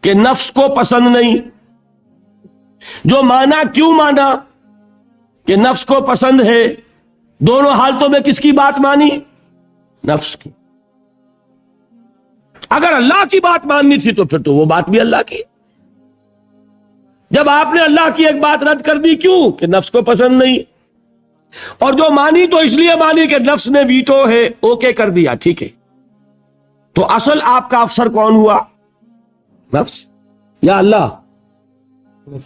کہ نفس کو پسند نہیں۔ جو مانا کیوں مانا؟ کہ نفس کو پسند ہے۔ دونوں حالتوں میں کس کی بات مانی؟ نفس کی۔ اگر اللہ کی بات ماننی تھی تو پھر تو وہ بات بھی اللہ کی۔ جب آپ نے اللہ کی ایک بات رد کر دی، کیوں؟ کہ نفس کو پسند نہیں۔ اور جو مانی تو اس لیے مانی کہ نفس نے ویٹو ہے، اوکے کر دیا، ٹھیک ہے۔ تو اصل آپ کا افسر کون ہوا؟ نفس یا اللہ؟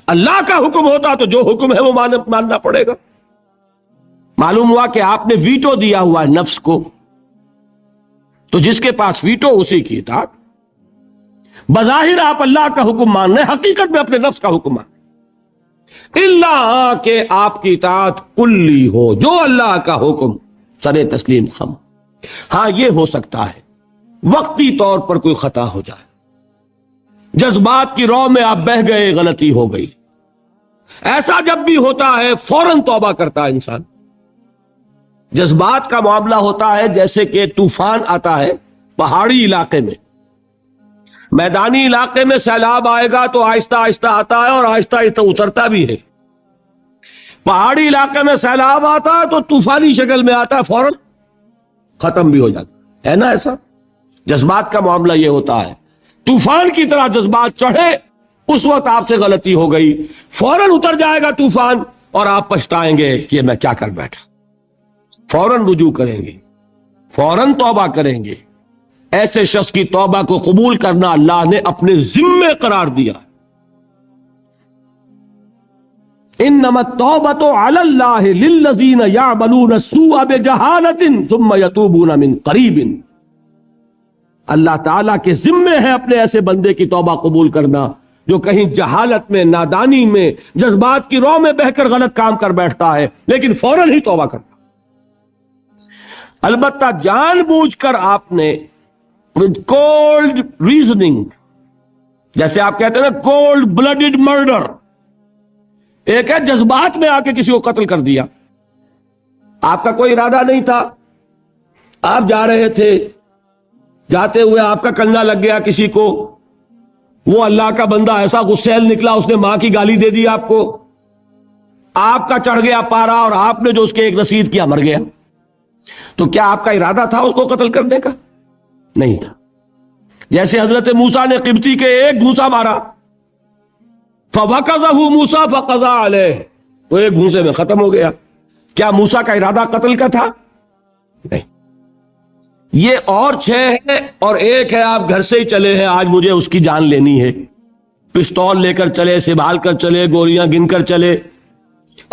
اللہ کا حکم ہوتا تو جو حکم ہے وہ ماننا پڑے گا۔ معلوم ہوا کہ آپ نے ویٹو دیا ہوا ہے نفس کو، تو جس کے پاس ویٹو اسی کی اطاعت۔ بظاہر آپ اللہ کا حکم مان رہے ہیں، حقیقت میں اپنے نفس کا حکم مان، اللہ کہ آپ کی اطاعت کلی ہو، جو اللہ کا حکم سر تسلیم خم۔ ہاں یہ ہو سکتا ہے وقتی طور پر کوئی خطا ہو جائے، جذبات کی رو میں آپ بہہ گئے، غلطی ہو گئی، ایسا جب بھی ہوتا ہے فوراً توبہ کرتا ہے انسان۔ جذبات کا معاملہ ہوتا ہے جیسے کہ طوفان آتا ہے پہاڑی علاقے میں، میدانی علاقے میں سیلاب آئے گا تو آہستہ آہستہ آتا ہے اور آہستہ آہستہ اترتا بھی ہے۔ پہاڑی علاقے میں سیلاب آتا ہے تو طوفانی شکل میں آتا ہے، فوراً ختم بھی ہو جاتا ہے نا۔ ایسا جذبات کا معاملہ یہ ہوتا ہے، طوفان کی طرح جذبات چڑھے، اس وقت آپ سے غلطی ہو گئی، فوراً اتر جائے گا طوفان اور آپ پچھتائیں گے کہ میں کیا کر بیٹھا۔ فوراً رجوع کریں گے، فوراً توبہ کریں گے۔ ایسے شخص کی توبہ کو قبول کرنا اللہ نے اپنے ذمے قرار دیا۔ انما التوبۃ علی اللہ للذین یعملون السوء بجہالۃ ثم یتوبون من قریب۔ اللہ تعالیٰ کے ذمے ہے اپنے ایسے بندے کی توبہ قبول کرنا جو کہیں جہالت میں، نادانی میں، جذبات کی رو میں بہ کر غلط کام کر بیٹھتا ہے لیکن فوراً ہی توبہ کرتا۔ البتہ جان بوجھ کر آپ نے with cold reasoning، جیسے آپ کہتے ہیں نا cold blooded murder، ایک ہے جذبات میں آ کے کسی کو قتل کر دیا، آپ کا کوئی ارادہ نہیں تھا، آپ جا رہے تھے، جاتے ہوئے آپ کا کنگا لگ گیا کسی کو، وہ اللہ کا بندہ ایسا غسیل نکلا اس نے ماں کی گالی دے دی آپ کو، آپ کا چڑھ گیا پارا اور آپ نے جو اس کے ایک رسید کیا مر گیا، تو کیا آپ کا ارادہ تھا اس کو قتل کرنے کا؟ نہیں تھا۔ جیسے حضرت موسیٰ نے قبطی کے ایک گھونسا مارا، فَوَقَذَهُ مُوسَىٰ فَقَضَىٰ عَلَيْهِ، تو ایک گھونسے میں ختم ہو گیا۔ کیا موسیٰ کا ارادہ قتل کا تھا؟ نہیں۔ یہ اور 6 ہے اور ایک ہے آپ گھر سے ہی چلے ہیں، آج مجھے اس کی جان لینی ہے، پستول لے کر چلے، سنبھال کر چلے، گولیاں گن کر چلے،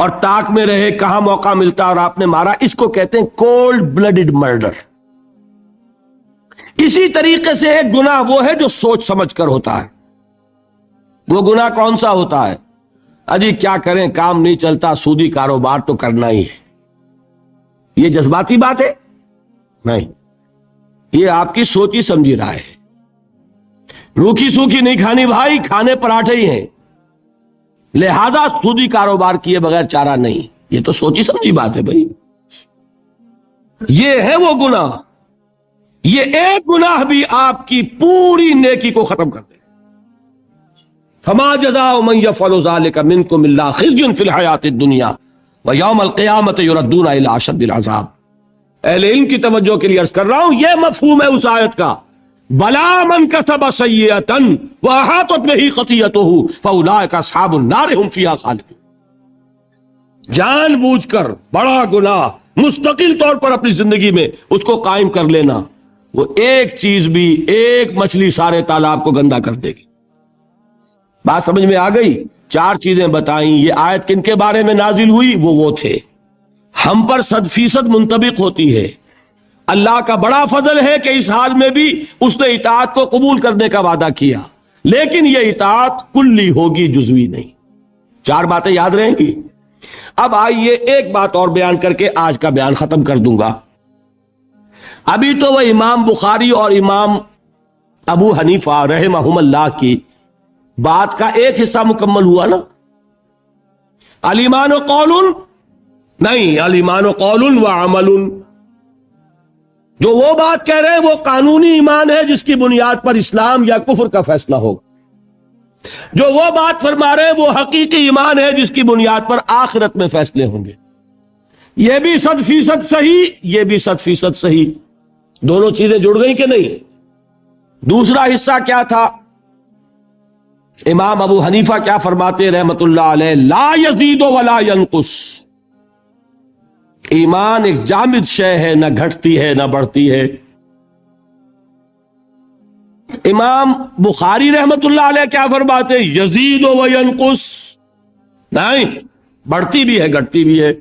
اور تاک میں رہے کہاں موقع ملتا اور آپ نے مارا، اس کو کہتے ہیں کولڈ بلڈڈ مرڈر۔ اسی طریقے سے ایک گناہ وہ ہے جو سوچ سمجھ کر ہوتا ہے۔ وہ گناہ کون سا ہوتا ہے؟ اجی کیا کریں، کام نہیں چلتا، سودی کاروبار تو کرنا ہی ہے۔ یہ جذباتی بات ہے؟ نہیں، یہ آپ کی سوچی سمجھی رائے ہے۔ روکھی سوکھی نہیں کھانی بھائی، کھانے پراٹھے ہی ہیں، لہذا سودی کاروبار کیے بغیر چارہ نہیں۔ یہ تو سوچی سمجھی بات ہے بھائی۔ یہ ہے وہ گناہ، یہ ایک گناہ بھی آپ کی پوری نیکی کو ختم کر دے۔ فما جزاء من يفعل ذلك منكم الا خزي في الحیات الدنیا ويوم القیامة يردون الى اشد العذاب۔ اہل علم کی توجہ کے لیے عرض کر رہا ہوں، یہ مفہوم ہے اس آیت کا، بلا من کسب سیئۃ واحاطت به خطیئته فاولئک اصحاب النار هم فیہا خالدون۔ جان بوجھ کر بڑا گناہ مستقل طور پر اپنی زندگی میں اس کو قائم کر لینا، وہ ایک چیز بھی، ایک مچھلی سارے تالاب کو گندا کر دے گی۔ بات سمجھ میں آ گئی؟ 4 چیزیں بتائیں۔ یہ آیت کن کے بارے میں نازل ہوئی؟ وہ تھے، ہم پر 100% منطبق ہوتی ہے۔ اللہ کا بڑا فضل ہے کہ اس حال میں بھی اس نے اطاعت کو قبول کرنے کا وعدہ کیا، لیکن یہ اطاعت کلی ہوگی، جزوی نہیں۔ 4 باتیں یاد رہیں گی۔ اب آئیے ایک بات اور بیان کر کے آج کا بیان ختم کر دوں گا۔ ابھی تو وہ امام بخاری اور امام ابو حنیفہ رحمہم اللہ کی بات کا ایک حصہ مکمل ہوا نا۔ الایمان قول نہیں، الایمان قول و عمل۔ جو وہ بات کہہ رہے ہیں وہ قانونی ایمان ہے جس کی بنیاد پر اسلام یا کفر کا فیصلہ ہوگا۔ جو وہ بات فرما رہے ہیں وہ حقیقی ایمان ہے جس کی بنیاد پر آخرت میں فیصلے ہوں گے۔ یہ بھی 100% صحیح، یہ بھی 100% صحیح۔ دونوں چیزیں جڑ گئی کہ نہیں؟ دوسرا حصہ کیا تھا؟ امام ابو حنیفہ کیا فرماتے رحمت اللہ علیہ؟ لا یزید ولا ینقص۔ ایمان ایک جامد شے ہے، نہ گھٹتی ہے نہ بڑھتی ہے۔ امام بخاری رحمت اللہ علیہ کیا فرماتے؟ یزید و ینقص، نہیں، بڑھتی بھی ہے گھٹتی بھی ہے۔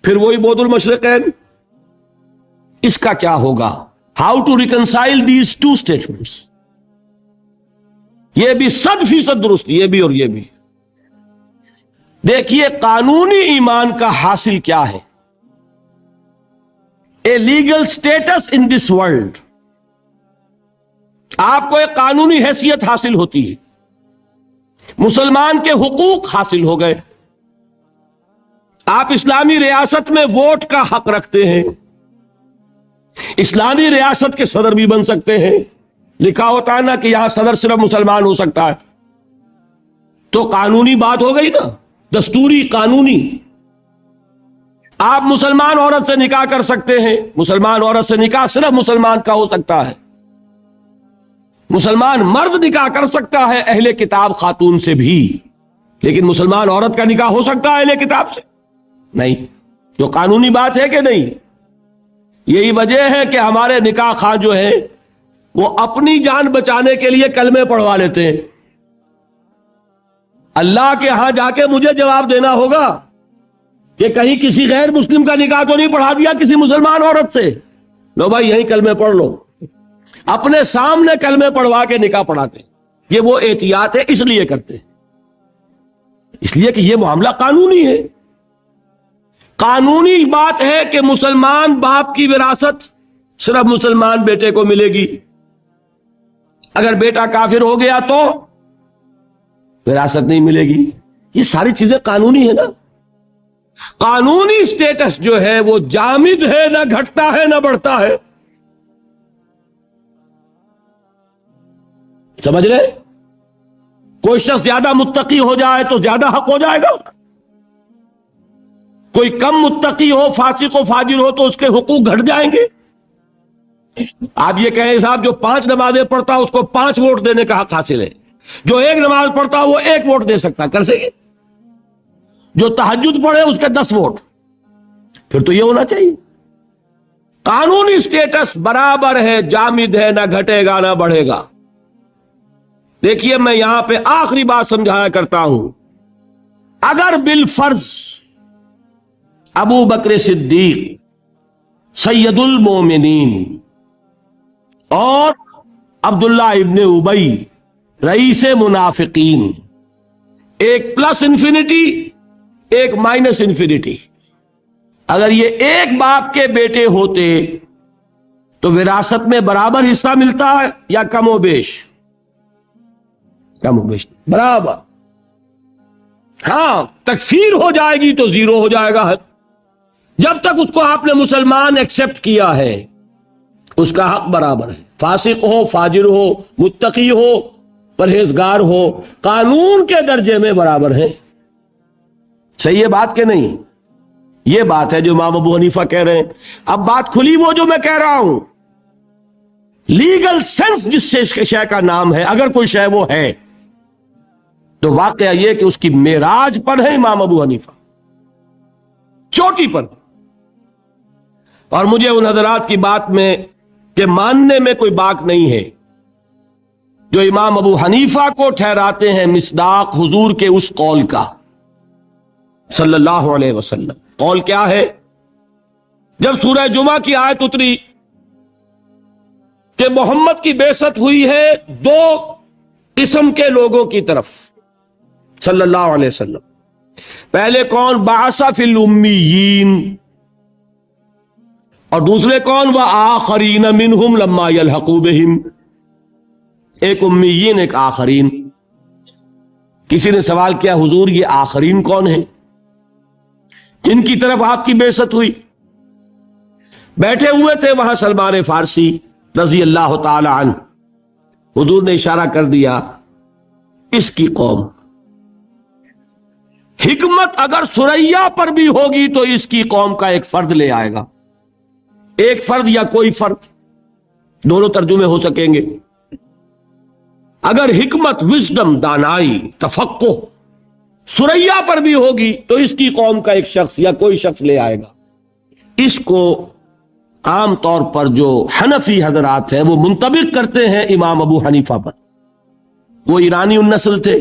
پھر وہی بود المشرقین، اس کا کیا ہوگا؟ How to reconcile these 2 statements? یہ بھی 100% درست، یہ بھی اور یہ بھی۔ دیکھیے قانونی ایمان کا حاصل کیا ہے؟ A legal status in this world. آپ کو ایک قانونی حیثیت حاصل ہوتی ہے، مسلمان کے حقوق حاصل ہو گئے، آپ اسلامی ریاست میں ووٹ کا حق رکھتے ہیں، اسلامی ریاست کے صدر بھی بن سکتے ہیں۔ لکھا ہوتا ہے نا کہ یہاں صدر صرف مسلمان ہو سکتا ہے، تو قانونی بات ہو گئی نا، دستوری قانونی۔ آپ مسلمان عورت سے نکاح کر سکتے ہیں، مسلمان عورت سے نکاح صرف مسلمان کا ہو سکتا ہے۔ مسلمان مرد نکاح کر سکتا ہے اہل کتاب خاتون سے بھی، لیکن مسلمان عورت کا نکاح ہو سکتا ہے اہل کتاب سے نہیں۔ جو قانونی بات ہے کہ نہیں؟ یہی وجہ ہے کہ ہمارے نکاح خواہ جو ہے وہ اپنی جان بچانے کے لیے کلمے پڑھوا لیتے ہیں۔ اللہ کے ہاں جا کے مجھے جواب دینا ہوگا کہ کہیں کسی غیر مسلم کا نکاح تو نہیں پڑھا دیا کسی مسلمان عورت سے؟ لو بھائی یہیں کلمے پڑھ لو، اپنے سامنے کلمے پڑھوا کے نکاح پڑھاتے۔ یہ وہ احتیاط ہے، اس لیے کرتے، اس لیے کہ یہ معاملہ قانونی ہے۔ قانونی بات ہے کہ مسلمان باپ کی وراثت صرف مسلمان بیٹے کو ملے گی، اگر بیٹا کافر ہو گیا تو وراثت نہیں ملے گی۔ یہ ساری چیزیں قانونی ہے نا۔ قانونی سٹیٹس جو ہے وہ جامد ہے، نہ گھٹتا ہے نہ بڑھتا ہے۔ سمجھ رہے؟ کوئی شخص زیادہ متقی ہو جائے تو زیادہ حق ہو جائے گا اس کا، کوئی کم متقی ہو، فاسق و فاجر ہو تو اس کے حقوق گھٹ جائیں گے۔ آپ یہ کہیں صاحب جو 5 نمازیں پڑھتا اس کو 5 ووٹ دینے کا حق حاصل ہے، جو 1 نماز پڑھتا وہ 1 ووٹ دے سکتا، کر سکے؟ جو تہجد پڑھے اس کے 10 ووٹ۔ پھر تو یہ ہونا چاہیے قانونی سٹیٹس برابر ہے، جامد ہے، نہ گھٹے گا نہ بڑھے گا۔ دیکھیے میں یہاں پہ آخری بات سمجھایا کرتا ہوں، اگر بالفرض ابو بکر صدیق سید المومنین اور عبداللہ ابن ابی رئیس منافقین، ایک پلس انفینٹی ایک مائنس انفینٹی، اگر یہ ایک باپ کے بیٹے ہوتے تو وراثت میں برابر حصہ ملتا ہے یا کم و بیش؟ کم و بیش برابر. ہاں تکفیر ہو جائے گی تو زیرو ہو جائے گا. جب تک اس کو آپ نے مسلمان ایکسپٹ کیا ہے اس کا حق برابر ہے، فاسق ہو، فاجر ہو، متقی ہو، پرہیزگار ہو، قانون کے درجے میں برابر ہے. صحیح ہے بات کہ نہیں؟ یہ بات ہے جو امام ابو حنیفہ کہہ رہے ہیں. اب بات کھلی وہ جو میں کہہ رہا ہوں، لیگل سینس جس سے شے کا نام ہے، اگر کوئی شے وہ ہے تو واقعہ یہ کہ اس کی معراج پر ہے امام ابو حنیفہ، چوٹی پر. اور مجھے ان حضرات کی بات میں کہ ماننے میں کوئی باک نہیں ہے جو امام ابو حنیفہ کو ٹھہراتے ہیں مصداق حضور کے اس قول کا صلی اللہ علیہ وسلم. قول کیا ہے؟ جب سورہ جمعہ کی آیت اتری کہ محمد کی بعثت ہوئی ہے دو قسم کے لوگوں کی طرف صلی اللہ علیہ وسلم. پہلے کون؟ بعث فی الامیین، اور دوسرے کون؟ وآخرین منہم لما یلحقوا بہم. ایک امیین ایک آخرین. کسی نے سوال کیا حضور یہ آخرین کون ہیں جن کی طرف آپ کی بعثت ہوئی؟ بیٹھے ہوئے تھے وہاں سلمان فارسی رضی اللہ تعالی عنہ. حضور نے اشارہ کر دیا اس کی قوم. حکمت اگر ثریا پر بھی ہوگی تو اس کی قوم کا ایک فرد لے آئے گا. ایک فرد یا کوئی فرد، دونوں ترجمے ہو سکیں گے. اگر حکمت، وزڈم، دانائی، تفقہ ثریا پر بھی ہوگی تو اس کی قوم کا ایک شخص یا کوئی شخص لے آئے گا. اس کو عام طور پر جو حنفی حضرات ہیں وہ منطبق کرتے ہیں امام ابو حنیفہ پر. وہ ایرانی النسل تھے،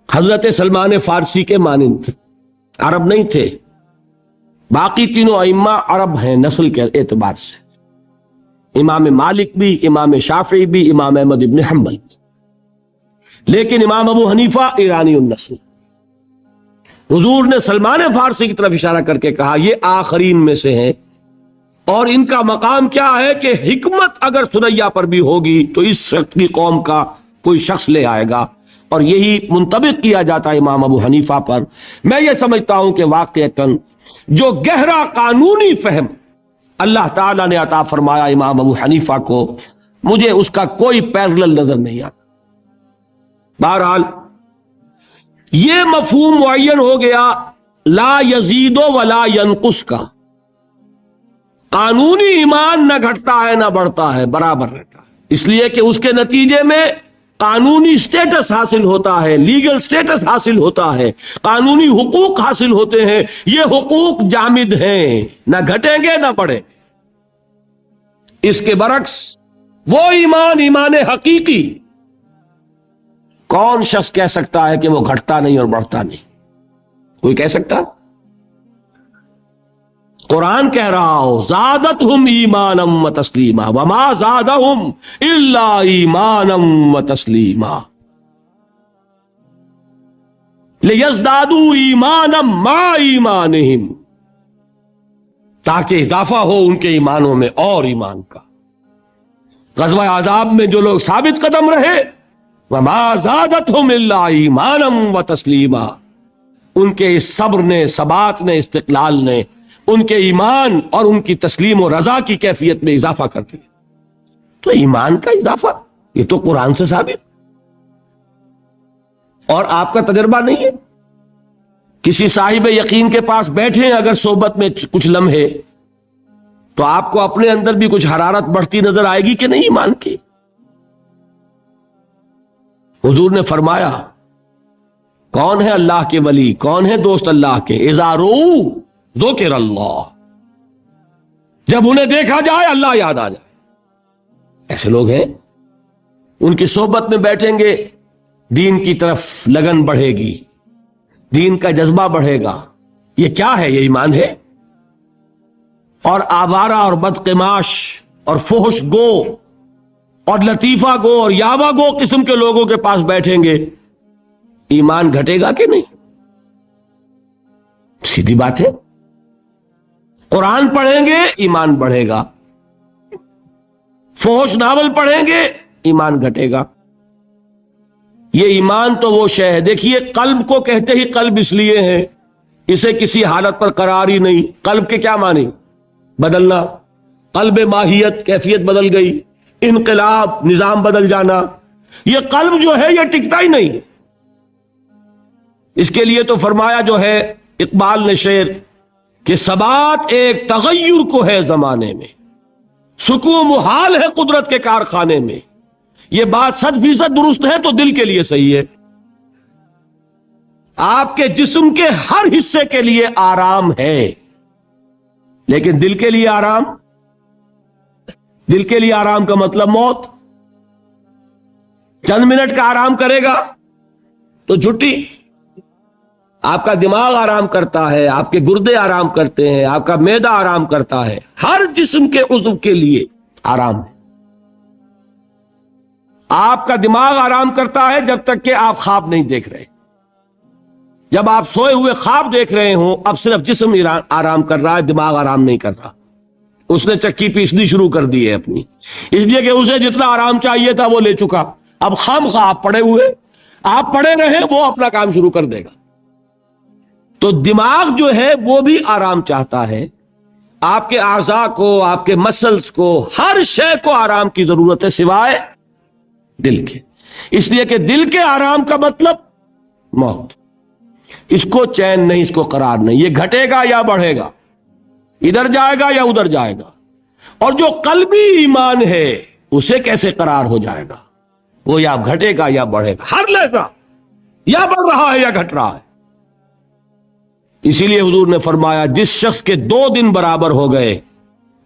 حضرت سلمان فارسی کے مانند، عرب نہیں تھے. باقی تینوں ائمہ عرب ہیں نسل کے اعتبار سے، امام مالک بھی، امام شافعی بھی، امام احمد ابن حنبل. لیکن امام ابو حنیفہ ایرانی النسل. حضور نے سلمان فارسی کی طرف اشارہ کر کے کہا یہ آخرین میں سے ہیں، اور ان کا مقام کیا ہے کہ حکمت اگر ثریا پر بھی ہوگی تو اس شخص کی قوم کا کوئی شخص لے آئے گا. اور یہی منطبق کیا جاتا ہے امام ابو حنیفہ پر. میں یہ سمجھتا ہوں کہ واقعتاً جو گہرا قانونی فہم اللہ تعالیٰ نے عطا فرمایا امام ابو حنیفہ کو، مجھے اس کا کوئی پیرلل نظر نہیں آتا. بہرحال یہ مفہوم معین ہو گیا لا یزید ولا ینقص کا. قانونی ایمان نہ گھٹتا ہے نہ بڑھتا ہے، برابر رہتا ہے. اس لیے کہ اس کے نتیجے میں قانونی سٹیٹس حاصل ہوتا ہے، لیگل سٹیٹس حاصل ہوتا ہے، قانونی حقوق حاصل ہوتے ہیں. یہ حقوق جامد ہیں، نہ گھٹیں گے نہ بڑھیں. اس کے برعکس وہ ایمان حقیقی کون شخص کہہ سکتا ہے کہ وہ گھٹتا نہیں اور بڑھتا نہیں؟ کوئی کہہ سکتا؟ قرآن کہہ رہا ہو زادتہم ایمانا و تسلیما وما زادہم الا ایمانا و تسلیما لیزدادوا ایمانا مع ایمانہم، تاکہ اضافہ ہو ان کے ایمانوں میں اور ایمان کا. غزوہ احزاب میں جو لوگ ثابت قدم رہے وما زادتہم الا ایمانا و تسلیما، ان کے اس صبر نے، ثبات نے، استقلال نے ان کے ایمان اور ان کی تسلیم و رضا کی کیفیت میں اضافہ کر دیا. تو ایمان کا اضافہ یہ تو قرآن سے ثابت، اور آپ کا تجربہ نہیں ہے. کسی صاحب یقین کے پاس بیٹھے ہیں اگر صحبت میں کچھ لمحے تو آپ کو اپنے اندر بھی کچھ حرارت بڑھتی نظر آئے گی کہ نہیں ایمان کی؟ حضور نے فرمایا کون ہے اللہ کے ولی، کون ہے دوست اللہ کے؟ اذا رؤوا ذکر اللہ، جب انہیں دیکھا جائے اللہ یاد آ جائے. ایسے لوگ ہیں ان کی صحبت میں بیٹھیں گے دین کی طرف لگن بڑھے گی، دین کا جذبہ بڑھے گا۔ یہ کیا ہے؟ یہ ایمان ہے۔ اور آوارہ اور بدقماش اور فحش گو اور لطیفہ گو اور یاوہ گو قسم کے لوگوں کے پاس بیٹھیں گے، ایمان گھٹے گا کہ نہیں؟ سیدھی بات ہے۔ قرآن پڑھیں گے ایمان بڑھے گا، فحش ناول پڑھیں گے ایمان گھٹے گا۔ یہ ایمان تو وہ شے ہے، دیکھیے قلب کو کہتے ہی قلب اس لیے ہے، اسے کسی حالت پر قرار ہی نہیں۔ قلب کے کیا معنی؟ بدلنا، قلب ماہیت، کیفیت بدل گئی، انقلاب، نظام بدل جانا۔ یہ قلب جو ہے یہ ٹکتا ہی نہیں۔ اس کے لیے تو فرمایا جو ہے اقبال نے شعر کہ ثبات ایک تغیر کو ہے زمانے میں، سکون محال ہے قدرت کے کارخانے میں۔ یہ بات 100% درست ہے تو دل کے لیے صحیح ہے۔ آپ کے جسم کے ہر حصے کے لیے آرام ہے، لیکن دل کے لیے آرام، دل کے لیے آرام کا مطلب موت۔ چند منٹ کا آرام کرے گا تو چھٹی۔ آپ کا دماغ آرام کرتا ہے، آپ کے گردے آرام کرتے ہیں، آپ کا معدہ آرام کرتا ہے، ہر جسم کے عضو کے لیے آرام ہے۔ آپ کا دماغ آرام کرتا ہے جب تک کہ آپ خواب نہیں دیکھ رہے۔ جب آپ سوئے ہوئے خواب دیکھ رہے ہوں، اب صرف جسم آرام کر رہا ہے، دماغ آرام نہیں کر رہا۔ اس نے چکی پیسنی شروع کر دی ہے اپنی، اس لیے کہ اسے جتنا آرام چاہیے تھا وہ لے چکا۔ اب خواہ آپ پڑے ہوئے، آپ پڑے رہے، وہ اپنا کام شروع کر دے گا۔ تو دماغ جو ہے وہ بھی آرام چاہتا ہے۔ آپ کے اعضاء کو، آپ کے مسلز کو، ہر شے کو آرام کی ضرورت ہے سوائے دل کے۔ اس لیے کہ دل کے آرام کا مطلب موت۔ اس کو چین نہیں، اس کو قرار نہیں۔ یہ گھٹے گا یا بڑھے گا، ادھر جائے گا یا ادھر جائے گا۔ اور جو قلبی ایمان ہے اسے کیسے قرار ہو جائے گا؟ وہ یا گھٹے گا یا بڑھے گا، ہر لحظہ یا بڑھ رہا ہے یا گھٹ رہا ہے۔ اسی لیے حضور نے فرمایا جس شخص کے 2 دن برابر ہو گئے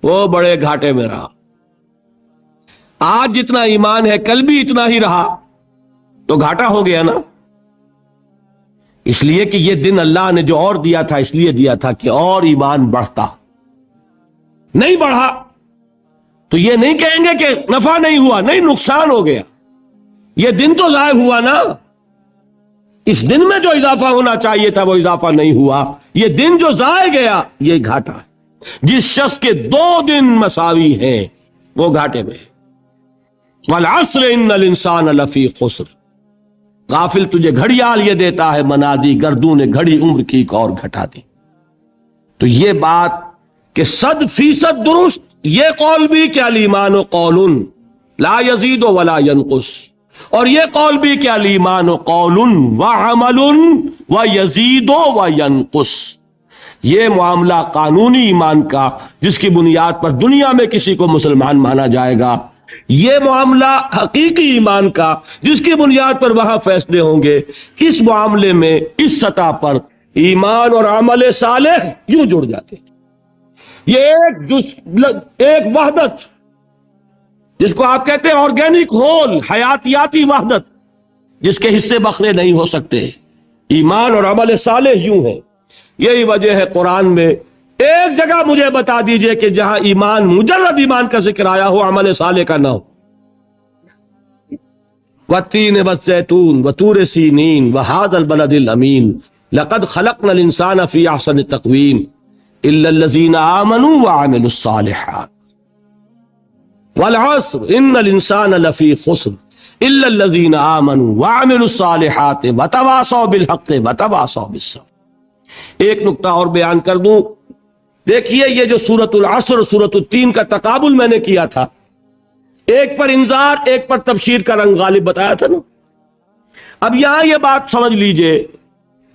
وہ بڑے گھاٹے میں رہا۔ آج جتنا ایمان ہے کل بھی اتنا ہی رہا تو گھاٹا ہو گیا نا۔ اس لیے کہ یہ دن اللہ نے جو اور دیا تھا اس لیے دیا تھا کہ اور ایمان بڑھتا۔ نہیں بڑھا تو یہ نہیں کہیں گے کہ نفع نہیں ہوا، نہیں نقصان ہو گیا۔ یہ دن تو ضائع ہوا نا، اس دن میں جو اضافہ ہونا چاہیے تھا وہ اضافہ نہیں ہوا۔ یہ دن جو ضائع گیا یہ گھاٹا ہے۔ جس شخص کے 2 دن مساوی ہیں وہ گھاٹے میں ہے۔ والعصر ان الانسان لفی خسر۔ غافل تجھے گھڑیال یہ دیتا ہے منادی، گردوں نے گھڑی عمر کی ایک اور گھٹا دی۔ تو یہ بات کہ 100% درست یہ قول بھی کہ الایمان قول لا یزید ولا ینقص، اور یہ قول بھی کہ الایمان قول وعمل ویزید وینقص۔ یہ معاملہ قانونی ایمان کا جس کی بنیاد پر دنیا میں کسی کو مسلمان مانا جائے گا، یہ معاملہ حقیقی ایمان کا جس کی بنیاد پر وہاں فیصلے ہوں گے۔ اس معاملے میں اس سطح پر ایمان اور عمل صالح یوں جڑ جاتے، یہ ایک وحدت جس کو آپ کہتے ہیں آرگینک ہول، حیاتیاتی وحدت جس کے حصے بخرے نہیں ہو سکتے۔ ایمان اور عمل صالح یوں ہے۔ یہی وجہ ہے قرآن میں ایک جگہ مجھے بتا دیجئے کہ جہاں ایمان، مجرد ایمان کا ذکر آیا ہو، عمل صالح کا نہ ہو۔ والتین والزیتون وطور سینین وہذا البلد الامین لقد خلقنا الانسان فی احسن تقویم الا الذین آمنوا وعملوا الصالحات والعصر ان الانسان لفی خسر الا الذین آمنوا وعملوا الصالحات وتواصوا بالحق وتواصوا بالصبر۔ ایک نقطہ اور بیان کر دوں، دیکھیے یہ جو سورۃ العصر اور سورۃ التین کا تقابل میں نے کیا تھا، ایک پر انذار ایک پر تبشیر کا رنگ غالب بتایا تھا نا۔ اب یہاں یہ بات سمجھ لیجئے،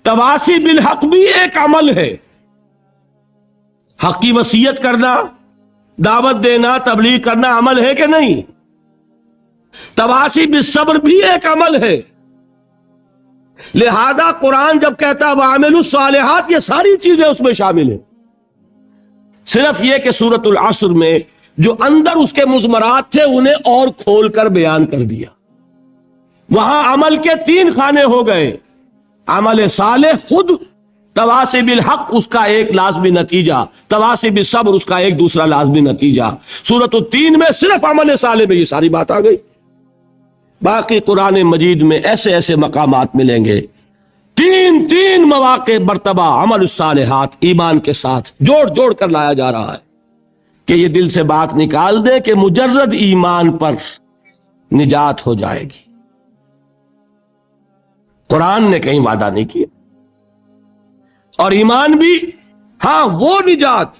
تواصی بالحق بھی ایک عمل ہے۔ حق کی وصیت کرنا، دعوت دینا، تبلیغ کرنا عمل ہے کہ نہیں؟ تواصی بالصبر بھی ایک عمل ہے۔ لہذا قرآن جب کہتا وَعَمِلُوا الصَّالِحَاتِ یہ ساری چیزیں اس میں شامل ہیں۔ صرف یہ کہ سورۃ العصر میں جو اندر اس کے مضمرات تھے انہیں اور کھول کر بیان کر دیا۔ وہاں عمل کے 3 خانے ہو گئے. عمل صالح خود، تواصی بالحق اس کا ایک لازمی نتیجہ، تواصی بالصبر اس کا ایک دوسرا لازمی نتیجہ. سورۃ التین میں صرف عمل صالح میں یہ ساری بات آ گئی. باقی قرآن مجید میں ایسے ایسے مقامات ملیں گے، 3 مواقع مرتبہ عمل الصالحات ایمان کے ساتھ جوڑ جوڑ کر لایا جا رہا ہے کہ یہ دل سے بات نکال دے کہ مجرد ایمان پر نجات ہو جائے گی. قرآن نے کہیں وعدہ نہیں کیا. اور ایمان بھی ہاں وہ نجات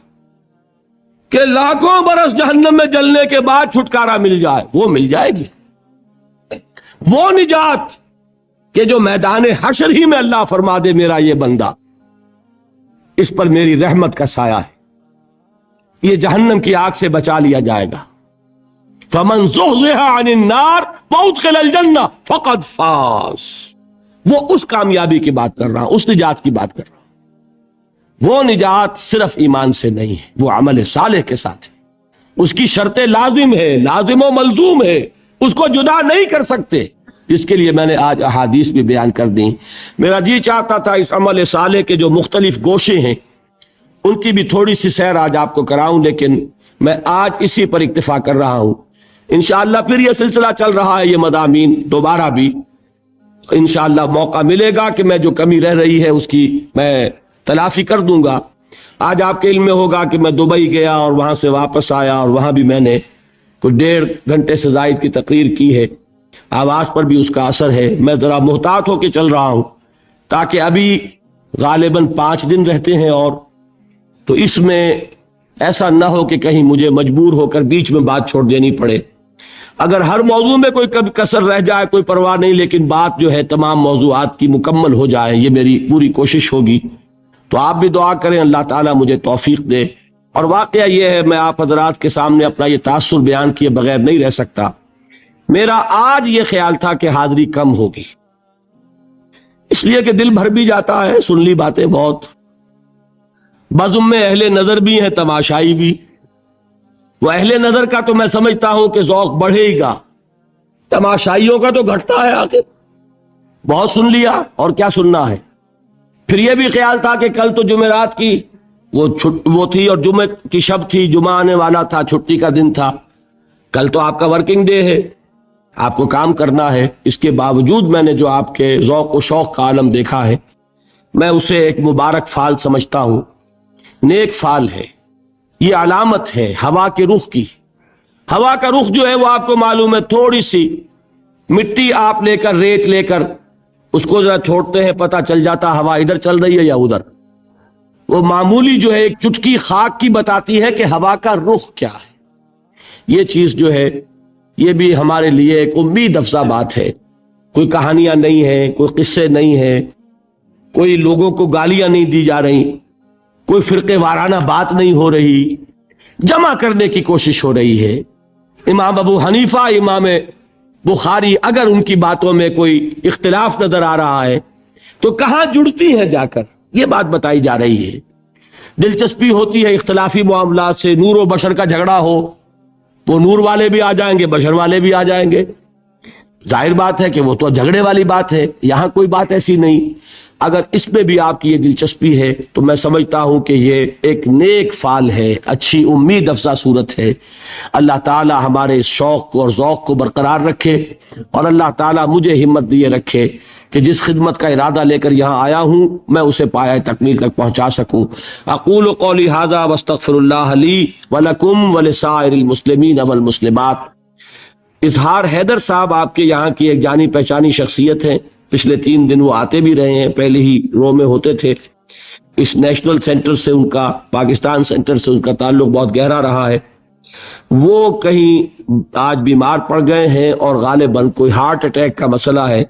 کہ لاکھوں برس جہنم میں جلنے کے بعد چھٹکارا مل جائے، وہ مل جائے گی. وہ نجات کہ جو میدان حشر ہی میں اللہ فرما دے میرا یہ بندہ اس پر میری رحمت کا سایہ ہے، یہ جہنم کی آگ سے بچا لیا جائے گا. فمن زحزح عن النار وادخل الجنہ فقد فاز. وہ اس کامیابی کی بات کر رہا ہوں، اس نجات کی بات کر رہا ہوں. وہ نجات صرف ایمان سے نہیں ہے، وہ عمل صالح کے ساتھ ہے. اس کی شرط لازم ہے، لازم و ملزوم ہے، اس کو جدا نہیں کر سکتے. اس کے لیے میں نے آج احادیث بھی بیان کر دیں. میرا جی چاہتا تھا اس عمل صالح کے جو مختلف گوشے ہیں ان کی بھی تھوڑی سی سیر آج آپ کو کراؤں، لیکن میں آج اسی پر اکتفا کر رہا ہوں. انشاءاللہ پھر یہ سلسلہ چل رہا ہے، یہ مضامین دوبارہ بھی انشاءاللہ موقع ملے گا کہ میں جو کمی رہ رہی ہے اس کی میں تلافی کر دوں گا. آج آپ کے علم میں ہوگا کہ میں دبئی گیا اور وہاں سے واپس آیا اور وہاں بھی میں نے کوئی 1.5 گھنٹے سے زائد کی تقریر کی ہے. آواز پر بھی اس کا اثر ہے. میں ذرا محتاط ہو کے چل رہا ہوں تاکہ ابھی غالباً 5 دن رہتے ہیں، اور تو اس میں ایسا نہ ہو کہ کہیں مجھے مجبور ہو کر بیچ میں بات چھوڑ دینی پڑے. اگر ہر موضوع میں کوئی کبھی کسر رہ جائے کوئی پرواہ نہیں، لیکن بات جو ہے تمام موضوعات کی مکمل ہو جائے، یہ میری پوری کوشش ہوگی. تو آپ بھی دعا کریں اللہ تعالیٰ مجھے توفیق دے. اور واقعہ یہ ہے، میں آپ حضرات کے سامنے اپنا یہ تاثر بیان کیے بغیر نہیں رہ سکتا. میرا آج یہ خیال تھا کہ حاضری کم ہوگی، اس لیے کہ دل بھر بھی جاتا ہے، سن لی باتیں بہت. بزم میں اہل نظر بھی ہیں، تماشائی بھی. وہ اہل نظر کا تو میں سمجھتا ہوں کہ ذوق بڑھے گا، تماشائیوں کا تو گھٹتا ہے. آخر بہت سن لیا اور کیا سننا ہے. پھر یہ بھی خیال تھا کہ کل تو جمعرات کی وہ تھی اور جمعہ کی شب تھی، جمعہ آنے والا تھا، چھٹی کا دن تھا. کل تو آپ کا ورکنگ ڈے ہے، آپ کو کام کرنا ہے. اس کے باوجود میں نے جو آپ کے ذوق و شوق کا عالم دیکھا ہے، میں اسے ایک مبارک فعل سمجھتا ہوں، نیک فعل ہے. یہ علامت ہے ہوا کے رخ کی. ہوا کا رخ جو ہے وہ آپ کو معلوم ہے، تھوڑی سی مٹی آپ لے کر، ریت لے کر اس کو ذرا چھوڑتے ہیں، پتہ چل جاتا ہوا ادھر چل رہی ہے یا ادھر. وہ معمولی جو ہے ایک چٹکی خاک کی بتاتی ہے کہ ہوا کا رخ کیا ہے. یہ چیز جو ہے یہ بھی ہمارے لیے ایک امید افزا بات ہے. کوئی کہانیاں نہیں ہیں، کوئی قصے نہیں ہیں، کوئی لوگوں کو گالیاں نہیں دی جا رہی، کوئی فرقے وارانہ بات نہیں ہو رہی، جمع کرنے کی کوشش ہو رہی ہے. امام ابو حنیفہ، امام بخاری، اگر ان کی باتوں میں کوئی اختلاف نظر آ رہا ہے تو کہاں جڑتی ہے جا کر، یہ بات بتائی جا رہی ہے. دلچسپی ہوتی ہے اختلافی معاملات سے. نور و بشر کا جھگڑا ہو تو نور والے بھی آ جائیں گے، بشر والے بھی آ جائیں گے. ظاہر بات ہے کہ وہ تو جھگڑے والی بات ہے. یہاں کوئی بات ایسی نہیں. اگر اس میں بھی آپ کی یہ دلچسپی ہے تو میں سمجھتا ہوں کہ یہ ایک نیک فعل ہے، اچھی امید افزا صورت ہے. اللہ تعالی ہمارے اس شوق کو اور ذوق کو برقرار رکھے، اور اللہ تعالی مجھے ہمت دیے رکھے کہ جس خدمت کا ارادہ لے کر یہاں آیا ہوں میں اسے پایہ تکمیل تک پہنچا سکوں. اقول قولی ھذا واستغفر اللہ لی ولکم ولسائر المسلمین والمسلمات. اظہار حیدر صاحب آپ کے یہاں کی ایک جانی پہچانی شخصیت ہیں. پچھلے 3 دن وہ آتے بھی رہے ہیں، پہلے ہی رو میں ہوتے تھے. اس نیشنل سینٹر سے ان کا، پاکستان سینٹر سے ان کا تعلق بہت گہرا رہا ہے. وہ کہیں آج بیمار پڑ گئے ہیں اور غالباً کوئی ہارٹ اٹیک کا مسئلہ ہے.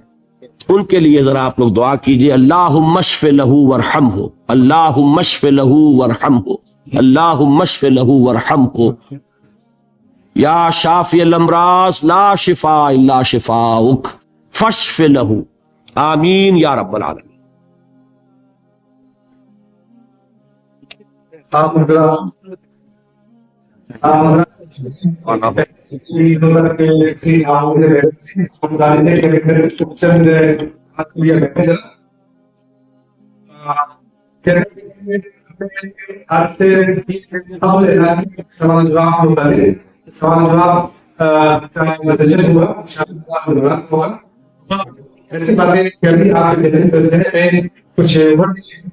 ان کے لیے ذرا آپ لوگ دعا کیجئے. اللہم اشف لہ ورحمہ، اللہم اشف لہ ورحمہ، اللہم اشف لہ ورحمہ. یا شافی الامراض لا شفاء الا شفاؤک فاشف لہ. آمین یا رب العالمین. آپ سوال جواب ہوا ایسی باتیں کبھی آپ کے ذہن میں کچھ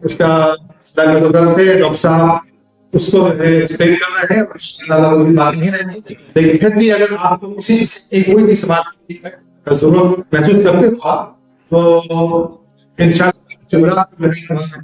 اس کا ڈاکٹر صاحب اس کو ایکسپلین کر رہے ہیں اور بات نہیں رہتی، لیکن پھر بھی اگر آپ کوئی بھی سوال کا ضرورت محسوس کرتے ہو آپ تو ان شاء اللہ